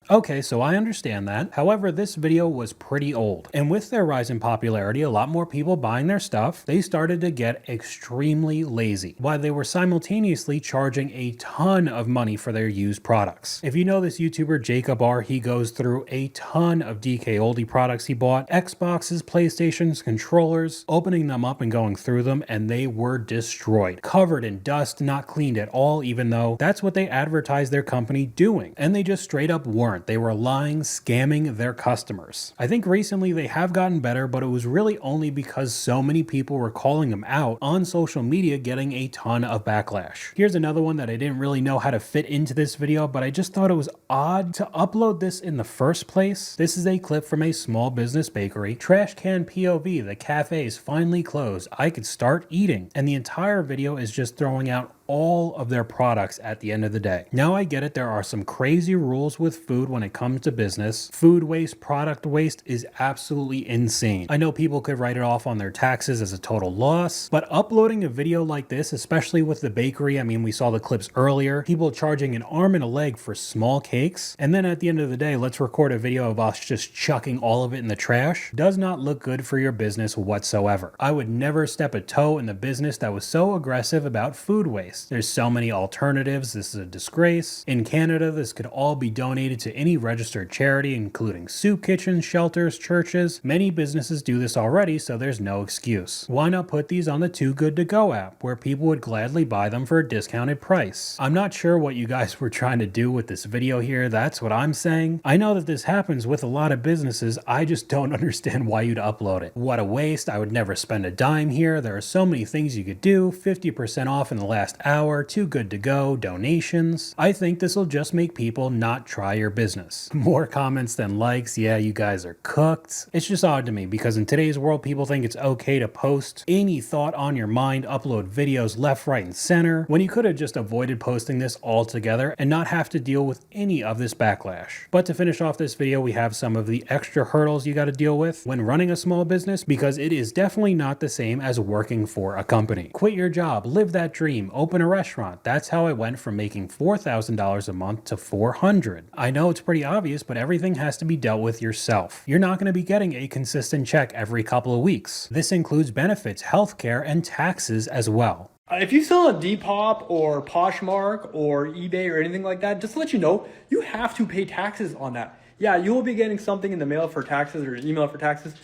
Okay, so I understand that. However, this video was pretty old. And with their rise in popularity, a lot more people buying their stuff, they started to get extremely lazy, while they were simultaneously charging a ton of money for their used products. If you know this YouTuber, Jacob R, he goes through a ton of DK Oldie products he bought, Xboxes, PlayStations, controllers, opening them up and going through them, and they were destroyed. Covered in dust, not cleaned at all, even though that's what they advertised their company doing. And they just straight up weren't. They were lying, scamming their customers. I think recently they have gotten better, but it was really only because so many people were calling them out on social media, getting a ton of backlash. Here's another one that I didn't really know how to fit into this video, but I just thought it was odd to upload this in the first place. This is a clip from a small business bakery. Trash can POV, the cafe's finally closed. I could start eating. And the entire video is just throwing out all of their products at the end of the day. Now I get it, there are some crazy rules with food when it comes to business. Food waste, product waste is absolutely insane. I know people could write it off on their taxes as a total loss, but uploading a video like this, especially with the bakery, I mean, we saw the clips earlier, people charging an arm and a leg for small cakes, and then at the end of the day, let's record a video of us just chucking all of it in the trash, does not look good for your business whatsoever. I would never step a toe in the business that was so aggressive about food waste. waste. There's so many alternatives. This is a disgrace. In Canada, this could all be donated to any registered charity, including soup kitchens, shelters, churches. Many businesses do this already, so there's no excuse. Why not put these on the Too Good To Go app, where people would gladly buy them for a discounted price? I'm not sure what you guys were trying to do with this video here. That's what I'm saying. I know that this happens with a lot of businesses. I just don't understand why you'd upload it. What a waste. I would never spend a dime here. There are so many things you could do. 50% off in the last hour, Too Good To Go, donations. I think this will just make people not try your business. More comments than likes. Yeah, you guys are cooked. It's just odd to me because in today's world, people think it's okay to post any thought on your mind, upload videos left, right, and center, when you could have just avoided posting this altogether and not have to deal with any of this backlash. But to finish off this video, we have some of the extra hurdles you got to deal with when running a small business, because it is definitely not the same as working for a company. Quit your job, live that dream, open a restaurant. That's how I went from making $4,000 a month to $400,000. I know it's pretty obvious, but everything has to be dealt with yourself. You're not going to be getting a consistent check every couple of weeks. This includes benefits, healthcare, and taxes as well. If you sell a Depop or Poshmark or eBay or anything like that, just to let you know, you have to pay taxes on that. Yeah, you will be getting something in the mail for taxes or email for taxes.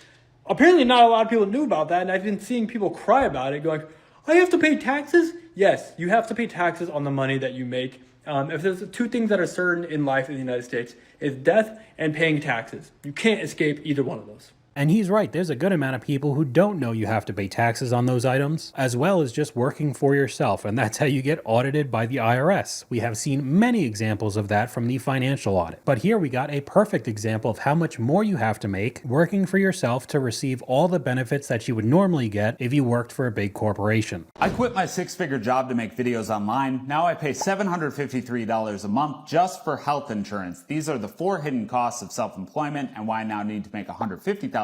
Apparently not a lot of people knew about that, and I've been seeing people cry about it, going, I have to pay taxes? Yes, you have to pay taxes on the money that you make. If there's two things that are certain in life in the United States, it's death and paying taxes. You can't escape either one of those. And he's right, there's a good amount of people who don't know you have to pay taxes on those items, as well as just working for yourself, and that's how you get audited by the IRS. We have seen many examples of that from the financial audit. But here we got a perfect example of how much more you have to make working for yourself to receive all the benefits that you would normally get if you worked for a big corporation. I quit my six-figure job to make videos online. Now I pay $753 a month just for health insurance. These are the 4 hidden costs of self-employment and why I now need to make $150,000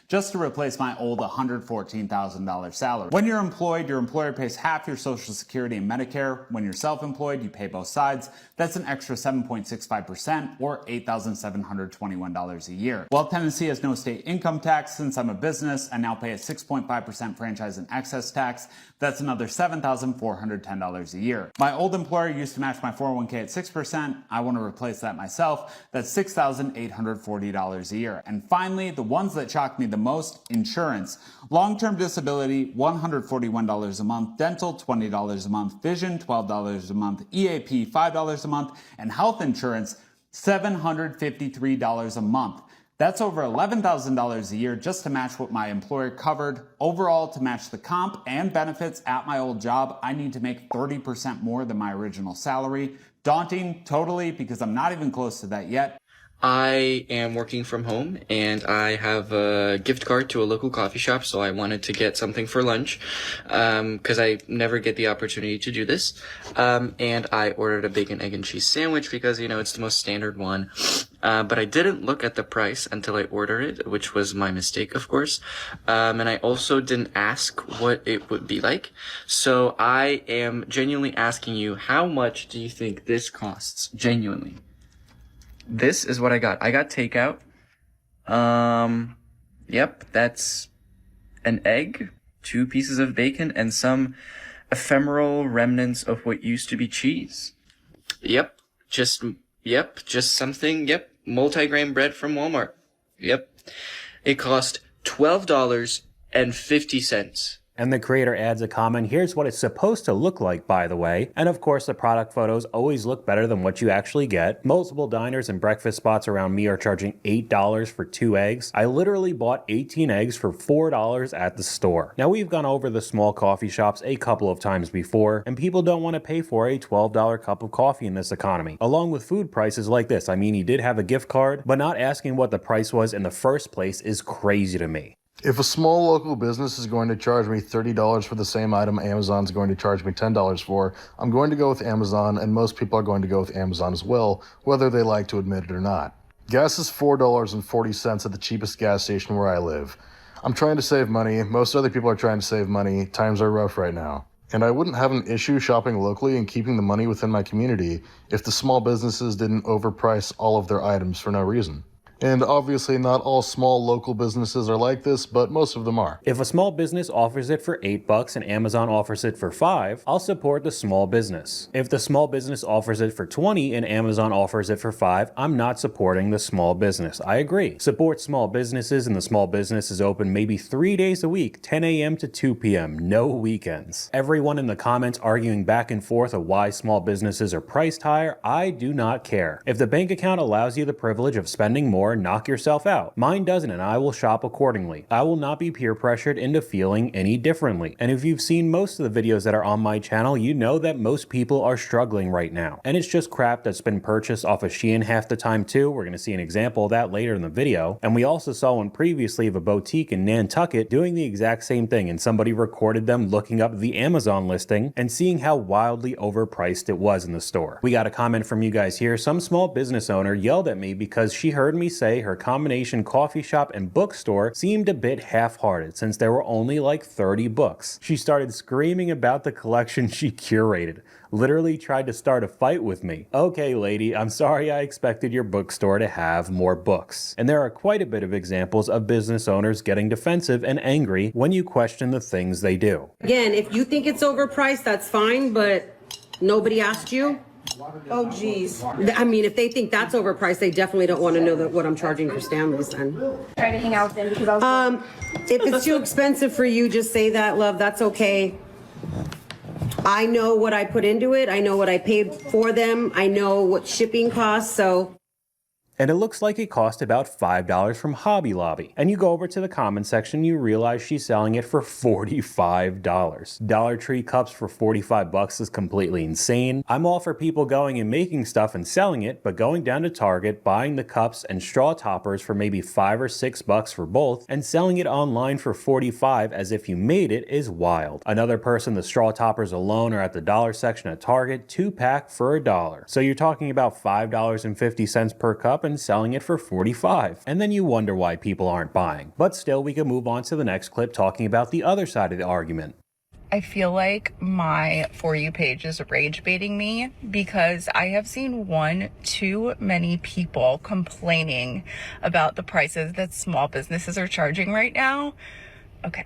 just to replace my old $114,000 salary. When you're employed, your employer pays half your Social Security and Medicare. When you're self-employed, you pay both sides. That's an extra 7.65% or $8,721 a year. While Tennessee has no state income tax, since I'm a business, I now pay a 6.5% franchise and excess tax. That's another $7,410 a year. My old employer used to match my 401k at 6%. I want to replace that myself. That's $6,840 a year. And finally, the ones that shocked me the most: insurance. Long-term disability, $141 a month, dental, $20 a month, vision, $12 a month, EAP, $5 a month, and health insurance, $753 a month. That's over $11,000 a year just to match what my employer covered. Overall, to match the comp and benefits at my old job, I need to make 30% more than my original salary. Daunting, totally, because I'm not even close to that yet. I am working from home and I have a gift card to a local coffee shop, so I wanted to get something for lunch because I never get the opportunity to do this. And I ordered a bacon, egg, and cheese sandwich because, you know, it's the most standard one. But I didn't look at the price until I ordered it, which was my mistake, of course. And I also didn't ask what it would be like. So I am genuinely asking you, how much do you think this costs? Genuinely. This is what I got. I got takeout. Yep, that's an egg, 2 pieces of bacon, and some ephemeral remnants of what used to be cheese. Yep, just something, multi-grain bread from Walmart. Yep. It cost $12.50. And the creator adds a comment, here's what it's supposed to look like, by the way. And of course, the product photos always look better than what you actually get. Multiple diners and breakfast spots around me are charging $8 for 2 eggs. I literally bought 18 eggs for $4 at the store. Now, we've gone over the small coffee shops a couple of times before, and people don't want to pay for a $12 cup of coffee in this economy. Along with food prices like this, I mean, he did have a gift card, but not asking what the price was in the first place is crazy to me. If a small local business is going to charge me $30 for the same item Amazon's going to charge me $10 for, I'm going to go with Amazon, and most people are going to go with Amazon as well, whether they like to admit it or not. Gas is $4.40 at the cheapest gas station where I live. I'm trying to save money. Most other people are trying to save money. Times are rough right now. And I wouldn't have an issue shopping locally and keeping the money within my community if the small businesses didn't overprice all of their items for no reason. And obviously not all small local businesses are like this, but most of them are. If a small business offers it for $8 and Amazon offers it for $5, I'll support the small business. If the small business offers it for $20 and Amazon offers it for $5, I'm not supporting the small business. I agree. Support small businesses, and the small business is open maybe 3 days a week, 10 a.m. to 2 p.m., no weekends. Everyone in the comments arguing back and forth of why small businesses are priced higher, I do not care. If the bank account allows you the privilege of spending more, knock yourself out. Mine doesn't, and I will shop accordingly. I will not be peer pressured into feeling any differently. And if you've seen most of the videos that are on my channel, you know that most people are struggling right now. And it's just crap that's been purchased off of Shein half the time too. We're going to see an example of that later in the video. And we also saw one previously of a boutique in Nantucket doing the exact same thing, and somebody recorded them looking up the Amazon listing and seeing how wildly overpriced it was in the store. We got a comment from you guys here. Some small business owner yelled at me because she heard me say her combination coffee shop and bookstore seemed a bit half-hearted since there were only like 30 books. She started screaming about the collection she curated. Literally tried to start a fight with me. Okay, lady, I'm sorry I expected your bookstore to have more books. And there are quite a bit of examples of business owners getting defensive and angry when you question the things they do. Again, if you think it's overpriced, that's fine, but nobody asked you. Oh, geez. I mean, if they think that's overpriced, they definitely don't want to know what I'm charging for Stanley's then. Try to hang out with them because I was. If it's too expensive for you, just say that, love. That's okay. I know what I put into it. I know what I paid for them. I know what shipping costs, so. And it looks like it cost about $5 from Hobby Lobby. And you go over to the comment section, you realize she's selling it for $45. Dollar Tree cups for 45 bucks is completely insane. I'm all for people going and making stuff and selling it, but going down to Target, buying the cups and straw toppers for maybe $5 or $6 for both, and selling it online for 45 as if you made it is wild. Another person, the straw toppers alone are at the dollar section at Target, 2-pack for $1. So you're talking about $5.50 per cup and selling it for 45. And then you wonder why people aren't buying. But still, we can move on to the next clip talking about the other side of the argument. I feel like my For You page is rage baiting me because I have seen too many people complaining about the prices that small businesses are charging right now. Okay.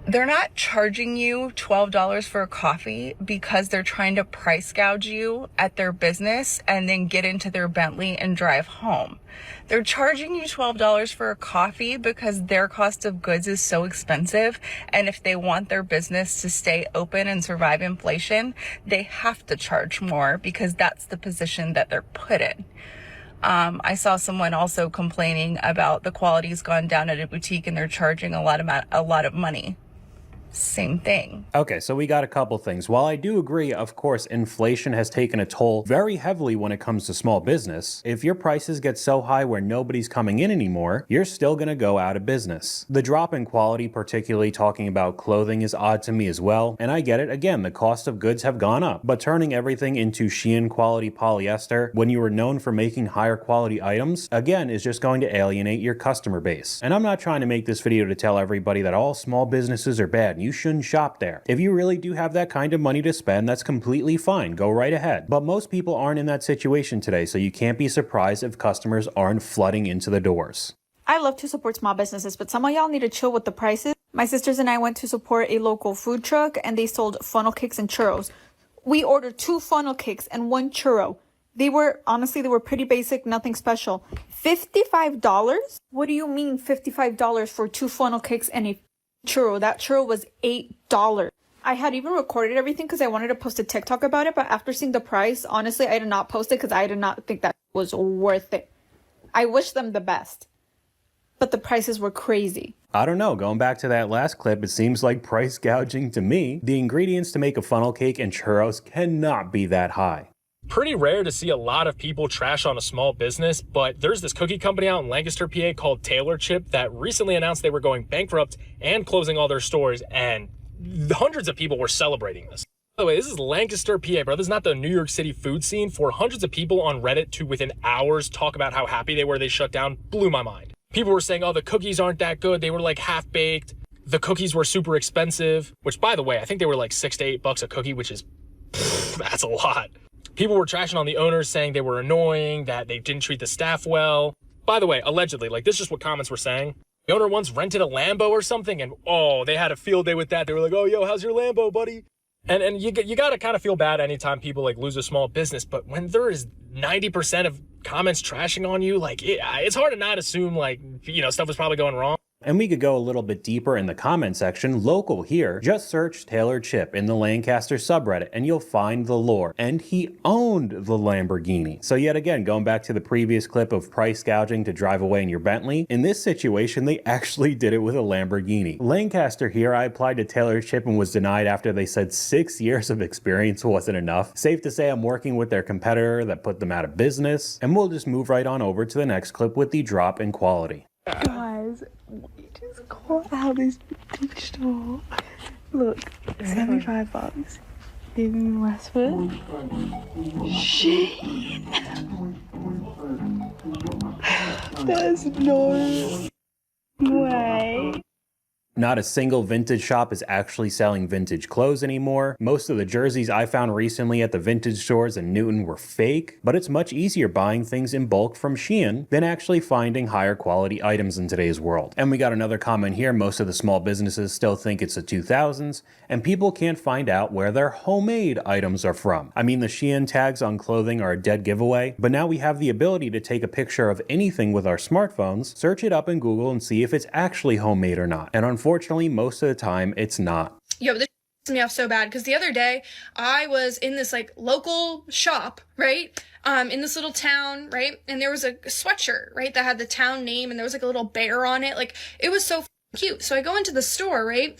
They're not charging you $12 for a coffee because they're trying to price gouge you at their business and then get into their Bentley and drive home. They're charging you $12 for a coffee because their cost of goods is so expensive, and if they want their business to stay open and survive inflation, they have to charge more because that's the position that they're put in. I saw someone also complaining about the quality's gone down at a boutique and they're charging a lot of money. Same thing. Okay, so we got a couple things. While I do agree, of course, inflation has taken a toll very heavily when it comes to small business. If your prices get so high where nobody's coming in anymore, you're still gonna go out of business. The drop in quality, particularly talking about clothing, is odd to me as well. And I get it, again, the cost of goods have gone up. But turning everything into Shein quality polyester when you were known for making higher quality items, again, is just going to alienate your customer base. And I'm not trying to make this video to tell everybody that all small businesses are bad. You shouldn't shop there. If you really do have that kind of money to spend, that's completely fine. Go right ahead. But most people aren't in that situation today, so you can't be surprised if customers aren't flooding into the doors. I love to support small businesses, but some of y'all need to chill with the prices. My sisters and I went to support a local food truck and they sold funnel cakes and churros. We ordered 2 funnel cakes and 1 churro. They were pretty basic, nothing special. $55? What do you mean $55 for 2 funnel cakes and a churro? That churro was $8. I had even recorded everything because I wanted to post a TikTok about it, but after seeing the price, honestly, I did not post it because I did not think that was worth it. I wish them the best, but the prices were crazy. I don't know, going back to that last clip, it seems like price gouging to me. The ingredients to make a funnel cake and churros cannot be that high. Pretty rare to see a lot of people trash on a small business, but there's this cookie company out in Lancaster, PA called Taylor Chip that recently announced they were going bankrupt and closing all their stores, and hundreds of people were celebrating this. By the way, this is Lancaster, PA, bro. This is not the New York City food scene. For hundreds of people on Reddit to within hours talk about how happy they were they shut down blew my mind. People were saying, oh, the cookies aren't that good. They were like half-baked. The cookies were super expensive, which, by the way, I think they were like $6 to $8 a cookie, which is, that's a lot. People were trashing on the owners, saying they were annoying, that they didn't treat the staff well. By the way, allegedly, like, this is just what comments were saying. The owner once rented a Lambo or something, and oh, they had a field day with that. They were like, oh, yo, how's your Lambo, buddy? And you got to kind of feel bad anytime people like lose a small business, but when there is 90% of comments trashing on you, like it's hard to not assume like, you know, stuff was probably going wrong. And we could go a little bit deeper in the comment section, local here. Just search Taylor Chip in the Lancaster subreddit and you'll find the lore. And he owned the Lamborghini. So yet again, going back to the previous clip of price gouging to drive away in your Bentley, in this situation, they actually did it with a Lamborghini. Lancaster here, I applied to Taylor Chip and was denied after they said 6 years of experience wasn't enough. Safe to say I'm working with their competitor that put them out of business. And we'll just move right on over to the next clip with the drop in quality. Guys, we just got out this vintage store. Look, $75. In Westford. Shit. There's no way. Not a single vintage shop is actually selling vintage clothes anymore. Most of the jerseys I found recently at the vintage stores in Newton were fake, but it's much easier buying things in bulk from Shein than actually finding higher quality items in today's world. And we got another comment here, most of the small businesses still think it's the 2000s, and people can't find out where their homemade items are from. I mean, the Shein tags on clothing are a dead giveaway, but now we have the ability to take a picture of anything with our smartphones, search it up in Google and see if it's actually homemade or not. And unfortunately, most of the time, it's not. Yo, this pisses me off so bad because the other day I was in this like local shop, right? In this little town, right? And there was a sweatshirt, right? That had the town name and there was like a little bear on it. Like it was so cute. So I go into the store, right?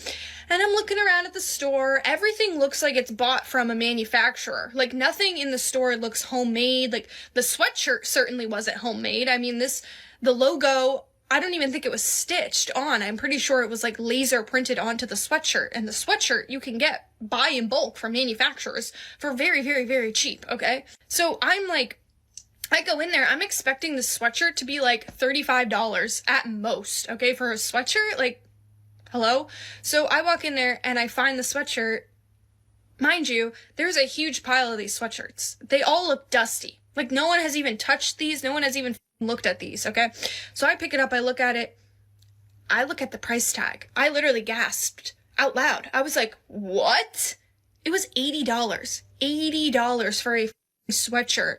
And I'm looking around at the store. Everything looks like it's bought from a manufacturer. Like nothing in the store looks homemade. Like the sweatshirt certainly wasn't homemade. I mean, the logo, I don't even think it was stitched on. I'm pretty sure it was like laser printed onto the sweatshirt. And the sweatshirt you can buy in bulk from manufacturers for very, very, very cheap, okay? So I'm like, I go in there, I'm expecting the sweatshirt to be like $35 at most, okay? For a sweatshirt, like, hello? So I walk in there and I find the sweatshirt. Mind you, there's a huge pile of these sweatshirts. They all look dusty. Like no one has even touched these. No one has even looked at these, okay? So I pick it up, I look at it, I look at the price tag. I literally gasped out loud. I was like, what? It was $80. $80 for a sweatshirt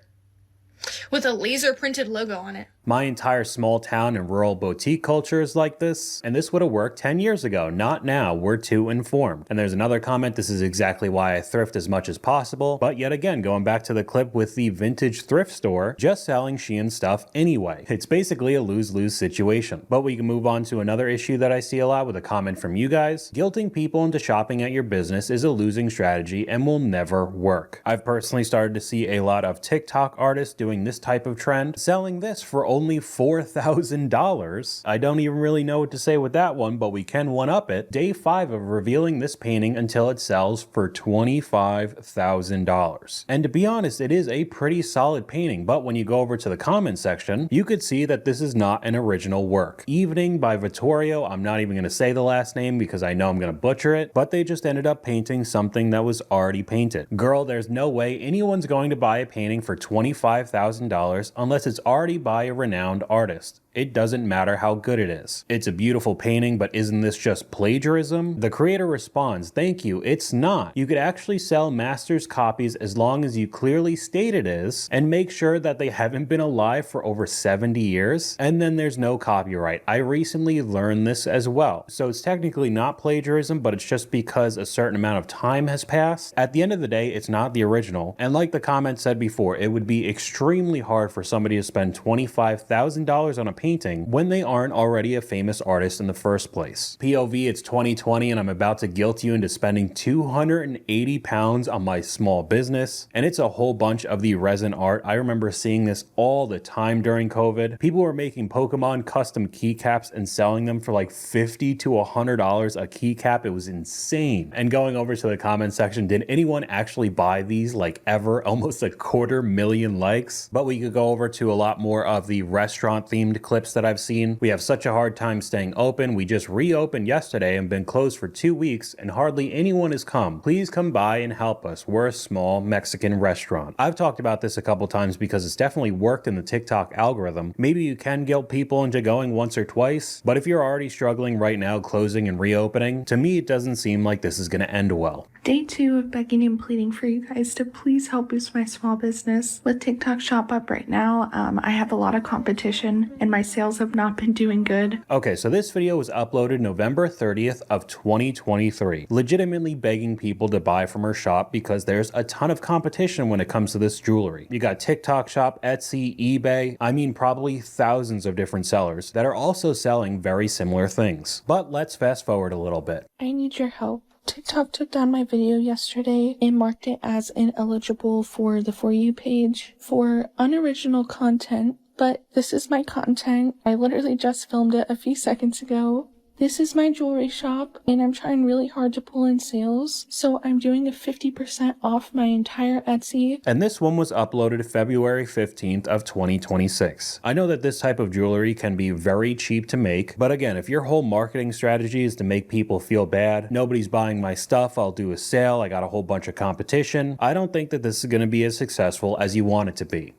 with a laser printed logo on it. My entire small town and rural boutique culture is like this, and this would have worked 10 years ago, not now. We're too informed. And there's another comment, this is exactly why I thrift as much as possible, but yet again, going back to the clip with the vintage thrift store, just selling Shein stuff anyway. It's basically a lose-lose situation. But we can move on to another issue that I see a lot with a comment from you guys. Guilting people into shopping at your business is a losing strategy and will never work. I've personally started to see a lot of TikTok artists doing this type of trend, selling this for only $4,000. I don't even really know what to say with that one, but we can one-up it. Day 5 of revealing this painting until it sells for $25,000. And to be honest, it is a pretty solid painting, but when you go over to the comment section, you could see that this is not an original work. Evening by Vittorio, I'm not even going to say the last name because I know I'm going to butcher it, but they just ended up painting something that was already painted. Girl, there's no way anyone's going to buy a painting for $25,000 unless it's already by a renowned artist. It doesn't matter how good it is. It's a beautiful painting, but isn't this just plagiarism? The creator responds, thank you, it's not. You could actually sell master's copies as long as you clearly state it is, and make sure that they haven't been alive for over 70 years, and then there's no copyright. I recently learned this as well. So it's technically not plagiarism, but it's just because a certain amount of time has passed. At the end of the day, it's not the original, and like the comment said before, it would be extremely hard for somebody to spend $25,000 on a painting when they aren't already a famous artist in the first place. POV, it's 2020 and I'm about to guilt you into spending 280 pounds on my small business, and it's a whole bunch of the resin art. I remember seeing this all the time during COVID. People were making Pokemon custom keycaps and selling them for like $50 to $100 a keycap. It was insane. And going over to the comment section, did anyone actually buy these like ever? Almost 250,000 likes. But we could go over to a lot more of the restaurant themed clips that I've seen. We have such a hard time staying open. We just reopened yesterday and been closed for 2 weeks and hardly anyone has come. Please come by and help us. We're a small Mexican restaurant. I've talked about this a couple times because it's definitely worked in the TikTok algorithm. Maybe you can guilt people into going once or twice, but if you're already struggling right now closing and reopening, to me it doesn't seem like this is going to end well. Day 2 of begging and pleading for you guys to please help boost my small business. With TikTok Shop up right now, I have a lot of competition and my sales have not been doing good. Okay, so this video was uploaded November 30th of 2023. Legitimately begging people to buy from her shop because there's a ton of competition when it comes to this jewelry. You got TikTok Shop, Etsy, eBay, I mean probably thousands of different sellers that are also selling very similar things. But let's fast forward a little bit. I need your help. TikTok took down my video yesterday and marked it as ineligible for the For You page for unoriginal content, but this is my content. I literally just filmed it a few seconds ago. This is my jewelry shop and I'm trying really hard to pull in sales, so I'm doing a 50% off my entire Etsy. And this one was uploaded February 15th of 2026. I know that this type of jewelry can be very cheap to make, but again, if your whole marketing strategy is to make people feel bad, nobody's buying my stuff, I'll do a sale, I got a whole bunch of competition, I don't think that this is going to be as successful as you want it to be.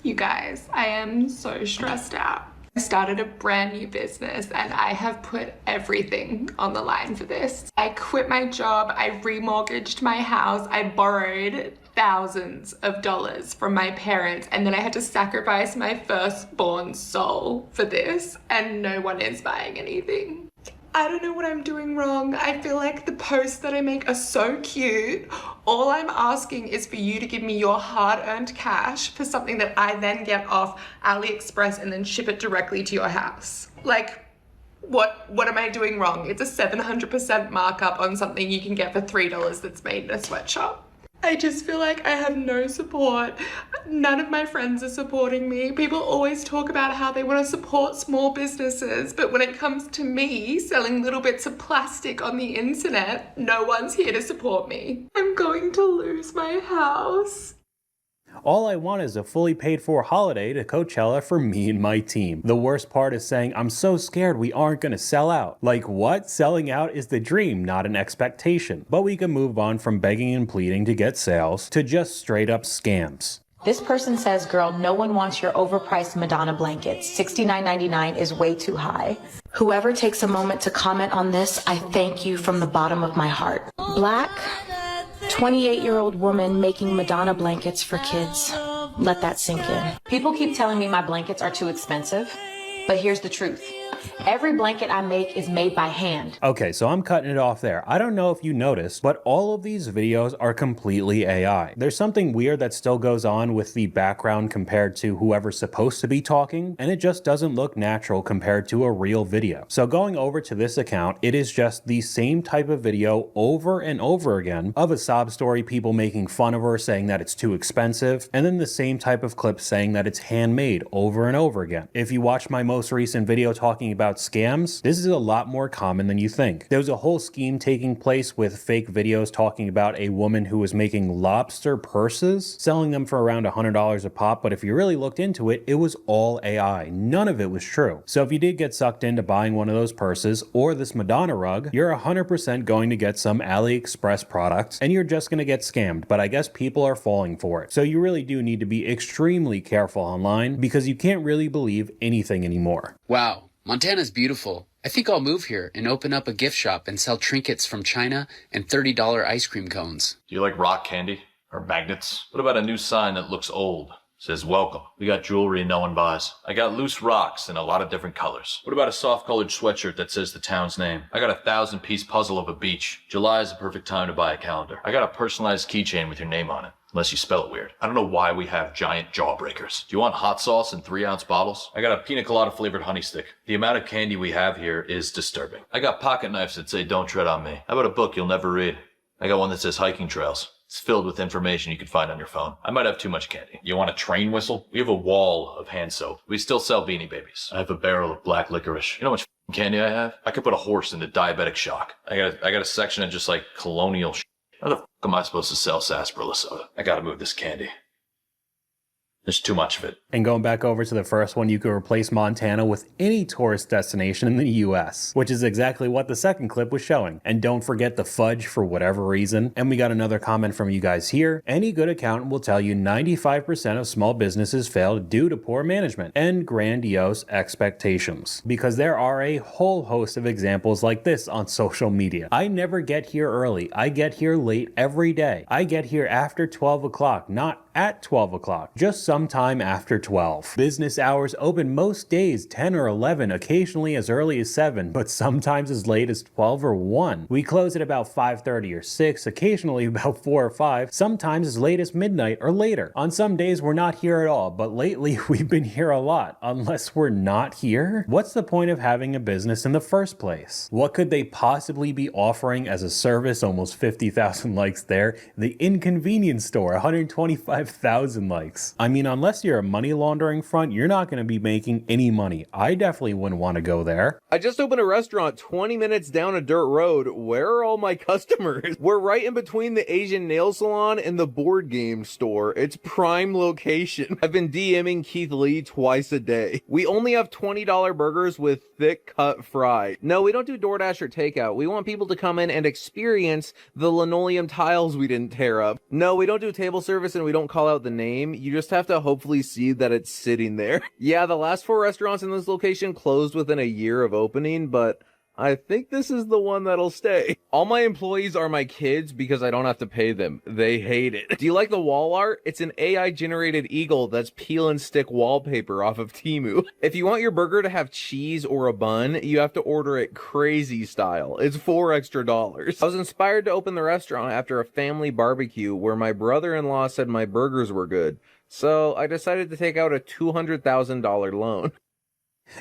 You guys, I am so stressed out. I started a brand new business and I have put everything on the line for this. I quit my job, I remortgaged my house, I borrowed thousands of dollars from my parents, and then I had to sacrifice my firstborn soul for this, and no one is buying anything. I don't know what I'm doing wrong. I feel like the posts that I make are so cute. All I'm asking is for you to give me your hard-earned cash for something that I then get off AliExpress and then ship it directly to your house. Like, what am I doing wrong? It's a 700% markup on something you can get for $3 that's made in a sweatshop. I just feel like I have no support. None of my friends are supporting me. People always talk about how they want to support small businesses, but when it comes to me selling little bits of plastic on the internet, no one's here to support me. I'm going to lose my house. All I want is a fully paid for holiday to Coachella for me and my team. The worst part is saying, I'm so scared we aren't gonna sell out. Like what? Selling out is the dream, not an expectation. But we can move on from begging and pleading to get sales to just straight up scams. This person says, girl, no one wants your overpriced Madonna blankets. $69.99 is way too high. Whoever takes a moment to comment on this, I thank you from the bottom of my heart. Black, 28-year-old woman making Madonna blankets for kids. Let that sink in. People keep telling me my blankets are too expensive, but here's the truth. Every blanket I make is made by hand. Okay, so I'm cutting it off there. I don't know if you noticed, but all of these videos are completely AI. There's something weird that still goes on with the background compared to whoever's supposed to be talking, and it just doesn't look natural compared to a real video. So going over to this account, it is just the same type of video over and over again of a sob story, people making fun of her, saying that it's too expensive, and then the same type of clip saying that it's handmade over and over again. If you watch my most recent video talking about scams, this is a lot more common than you think. There was a whole scheme taking place with fake videos talking about a woman who was making lobster purses, selling them for around $100 a pop, but if you really looked into it, it was all AI. None of it was true. So if you did get sucked into buying one of those purses or this Madonna rug, you're 100% going to get some AliExpress products and you're just going to get scammed, but I guess people are falling for it. So you really do need to be extremely careful online because you can't really believe anything anymore. Wow. Montana's beautiful. I think I'll move here and open up a gift shop and sell trinkets from China and $30 ice cream cones. Do you like rock candy or magnets? What about a new sign that looks old? Says welcome. We got jewelry no one buys. I got loose rocks in a lot of different colors. What about a soft colored sweatshirt that says the town's name? I got a 1,000-piece puzzle of a beach. July is the perfect time to buy a calendar. I got a personalized keychain with your name on it. Unless you spell it weird. I don't know why we have giant jawbreakers. Do you want hot sauce in 3-ounce bottles? I got a pina colada flavored honey stick. The amount of candy we have here is disturbing. I got pocket knives that say don't tread on me. How about a book you'll never read? I got one that says hiking trails. It's filled with information you can find on your phone. I might have too much candy. You want a train whistle? We have a wall of hand soap. We still sell Beanie Babies. I have a barrel of black licorice. You know how much candy I have? I could put a horse into diabetic shock. I got a section of just like colonial shit. How the fuck am I supposed to sell sarsaparilla soda? I gotta move this candy. There's too much of it. And going back over to the first one, you could replace Montana with any tourist destination in the US, which is exactly what the second clip was showing. And don't forget the fudge for whatever reason. And we got another comment from you guys here. Any good accountant will tell you 95% of small businesses fail due to poor management and grandiose expectations. Because there are a whole host of examples like this on social media. I never get here early. I get here late every day. I get here after 12 o'clock, not at 12 o'clock, just sometime after 12. Business hours open most days 10 or 11, occasionally as early as 7, but sometimes as late as 12 or 1. We close at about 5:30 or 6, occasionally about 4 or 5, sometimes as late as midnight or later. On some days we're not here at all, but lately we've been here a lot. Unless we're not here? What's the point of having a business in the first place? What could they possibly be offering as a service? Almost 50,000 likes there. The Inconvenience Store, 125,000 likes. I mean, unless you're a money laundering front, you're not going to be making any money. I definitely wouldn't want to go there. I just opened a restaurant 20 minutes down a dirt road. Where are all my customers? We're right in between the Asian nail salon and the board game store. It's prime location. I've been DMing Keith Lee twice a day. We only have $20 burgers with thick cut fry. No, we don't do DoorDash or takeout. We want people to come in and experience the linoleum tiles we didn't tear up. No, we don't do table service and we don't call out the name. You just have to hopefully see that it's sitting there. Yeah, the last 4 restaurants in this location closed within a year of opening, but I think this is the one that'll stay. All my employees are my kids because I don't have to pay them. They hate it. Do you like the wall art? It's an AI generated eagle that's peel and stick wallpaper off of Temu. If you want your burger to have cheese or a bun, you have to order it crazy style. It's $4 extra. I was inspired to open the restaurant after a family barbecue where my brother-in-law said my burgers were good. So I decided to take out a $200,000 loan.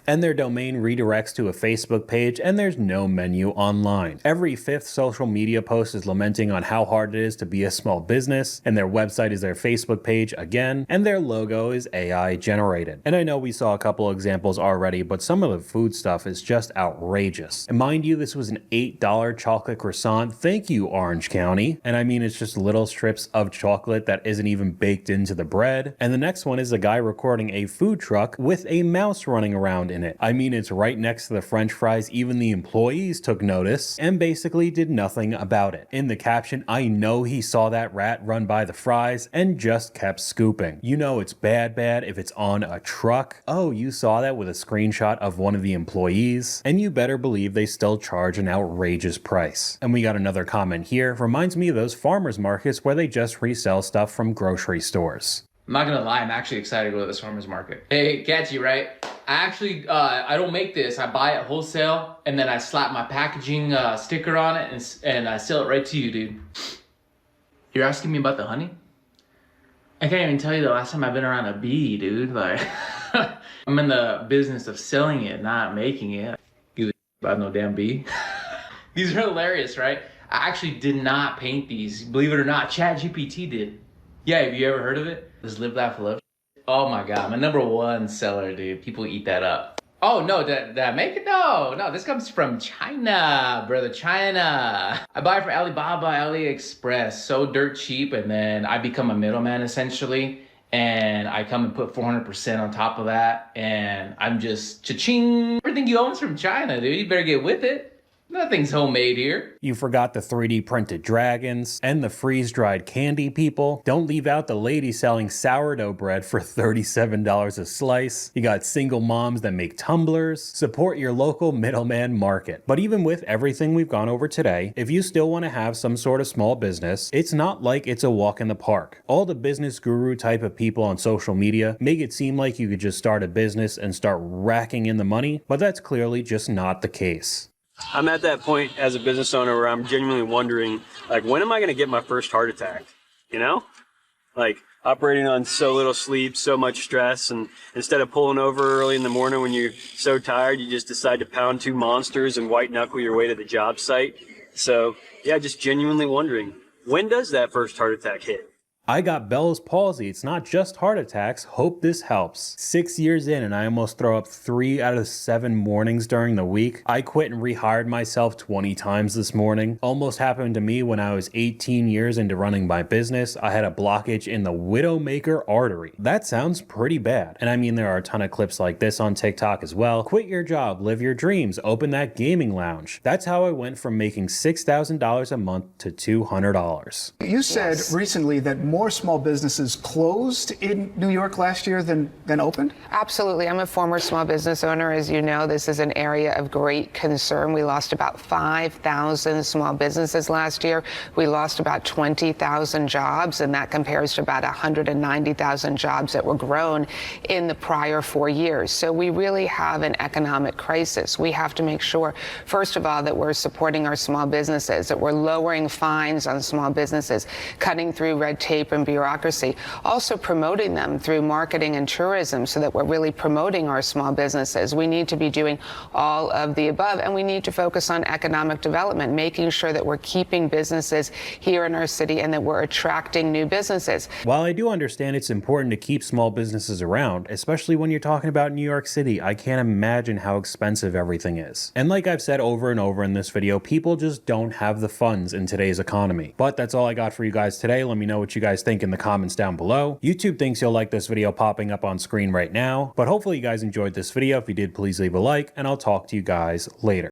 And their domain redirects to a Facebook page, and there's no menu online. Every 5th social media post is lamenting on how hard it is to be a small business, and their website is their Facebook page again, and their logo is AI generated. And I know we saw a couple examples already, but some of the food stuff is just outrageous. And mind you, this was an $8 chocolate croissant. Thank you, Orange County. And I mean, it's just little strips of chocolate that isn't even baked into the bread. And the next one is a guy recording a food truck with a mouse running around in it. I mean, it's right next to the French fries. Even the employees took notice and basically did nothing about it. In the caption, I know he saw that rat run by the fries and just kept scooping. You know it's bad if it's on a truck. Oh, you saw that with a screenshot of one of the employees, and you better believe they still charge an outrageous price. And we got another comment here. Reminds me of those farmers markets where they just resell stuff from grocery stores. I'm not gonna lie, I'm actually excited to go to this farmer's market. Hey, catchy, right? I actually, I don't make this. I buy it wholesale, and then I slap my packaging sticker on it, and I sell it right to you, dude. You're asking me about the honey? I can't even tell you the last time I've been around a bee, dude. Like, I'm in the business of selling it, not making it. You about no damn bee. These are hilarious, right? I actually did not paint these. Believe it or not, ChatGPT did. Yeah, have you ever heard of it? This Live, Laugh, Love. Oh my God, my #1 seller, dude. People eat that up. Oh no, did I make it? No, this comes from China, brother, China. I buy it from Alibaba, AliExpress, so dirt cheap, and then I become a middleman essentially, and I come and put 400% on top of that, and I'm just cha-ching. Everything you own's from China, dude. You better get with it. Nothing's homemade here. You forgot the 3D printed dragons and the freeze-dried candy people. Don't leave out the lady selling sourdough bread for $37 a slice. You got single moms that make tumblers. Support your local middleman market. But even with everything we've gone over today, if you still want to have some sort of small business, it's not like it's a walk in the park. All the business guru type of people on social media make it seem like you could just start a business and start racking in the money, but that's clearly just not the case. I'm at that point as a business owner where I'm genuinely wondering, like, when am I going to get my first heart attack? You know? Like, operating on so little sleep, so much stress, and instead of pulling over early in the morning when you're so tired, you just decide to pound 2 monsters and white knuckle your way to the job site. So, yeah, just genuinely wondering, when does that first heart attack hit? I got Bell's palsy. It's not just heart attacks. Hope this helps. 6 years in and I almost throw up 3 out of 7 mornings during the week. I quit and rehired myself 20 times this morning. Almost happened to me when I was 18 years into running my business. I had a blockage in the widowmaker artery. That sounds pretty bad. And I mean, there are a ton of clips like this on TikTok as well. Quit your job, live your dreams, open that gaming lounge. That's how I went from making $6,000 a month to $200. You said recently that more small businesses closed in New York last year than opened? Absolutely. I'm a former small business owner. As you know, this is an area of great concern. We lost about 5,000 small businesses last year. We lost about 20,000 jobs, and that compares to about 190,000 jobs that were grown in the prior 4 years. So we really have an economic crisis. We have to make sure, first of all, that we're supporting our small businesses, that we're lowering fines on small businesses, cutting through red tape and bureaucracy, also promoting them through marketing and tourism so that we're really promoting our small businesses. We need to be doing all of the above, and we need to focus on economic development, making sure that we're keeping businesses here in our city and that we're attracting new businesses. While I do understand it's important to keep small businesses around, especially when you're talking about New York City, I can't imagine how expensive everything is. And like I've said over and over in this video, people just don't have the funds in today's economy. But that's all I got for you guys today. Let me know what you guys think in the comments down below. YouTube thinks you'll like this video popping up on screen right now, but hopefully you guys enjoyed this video. If you did, please leave a like, and I'll talk to you guys later.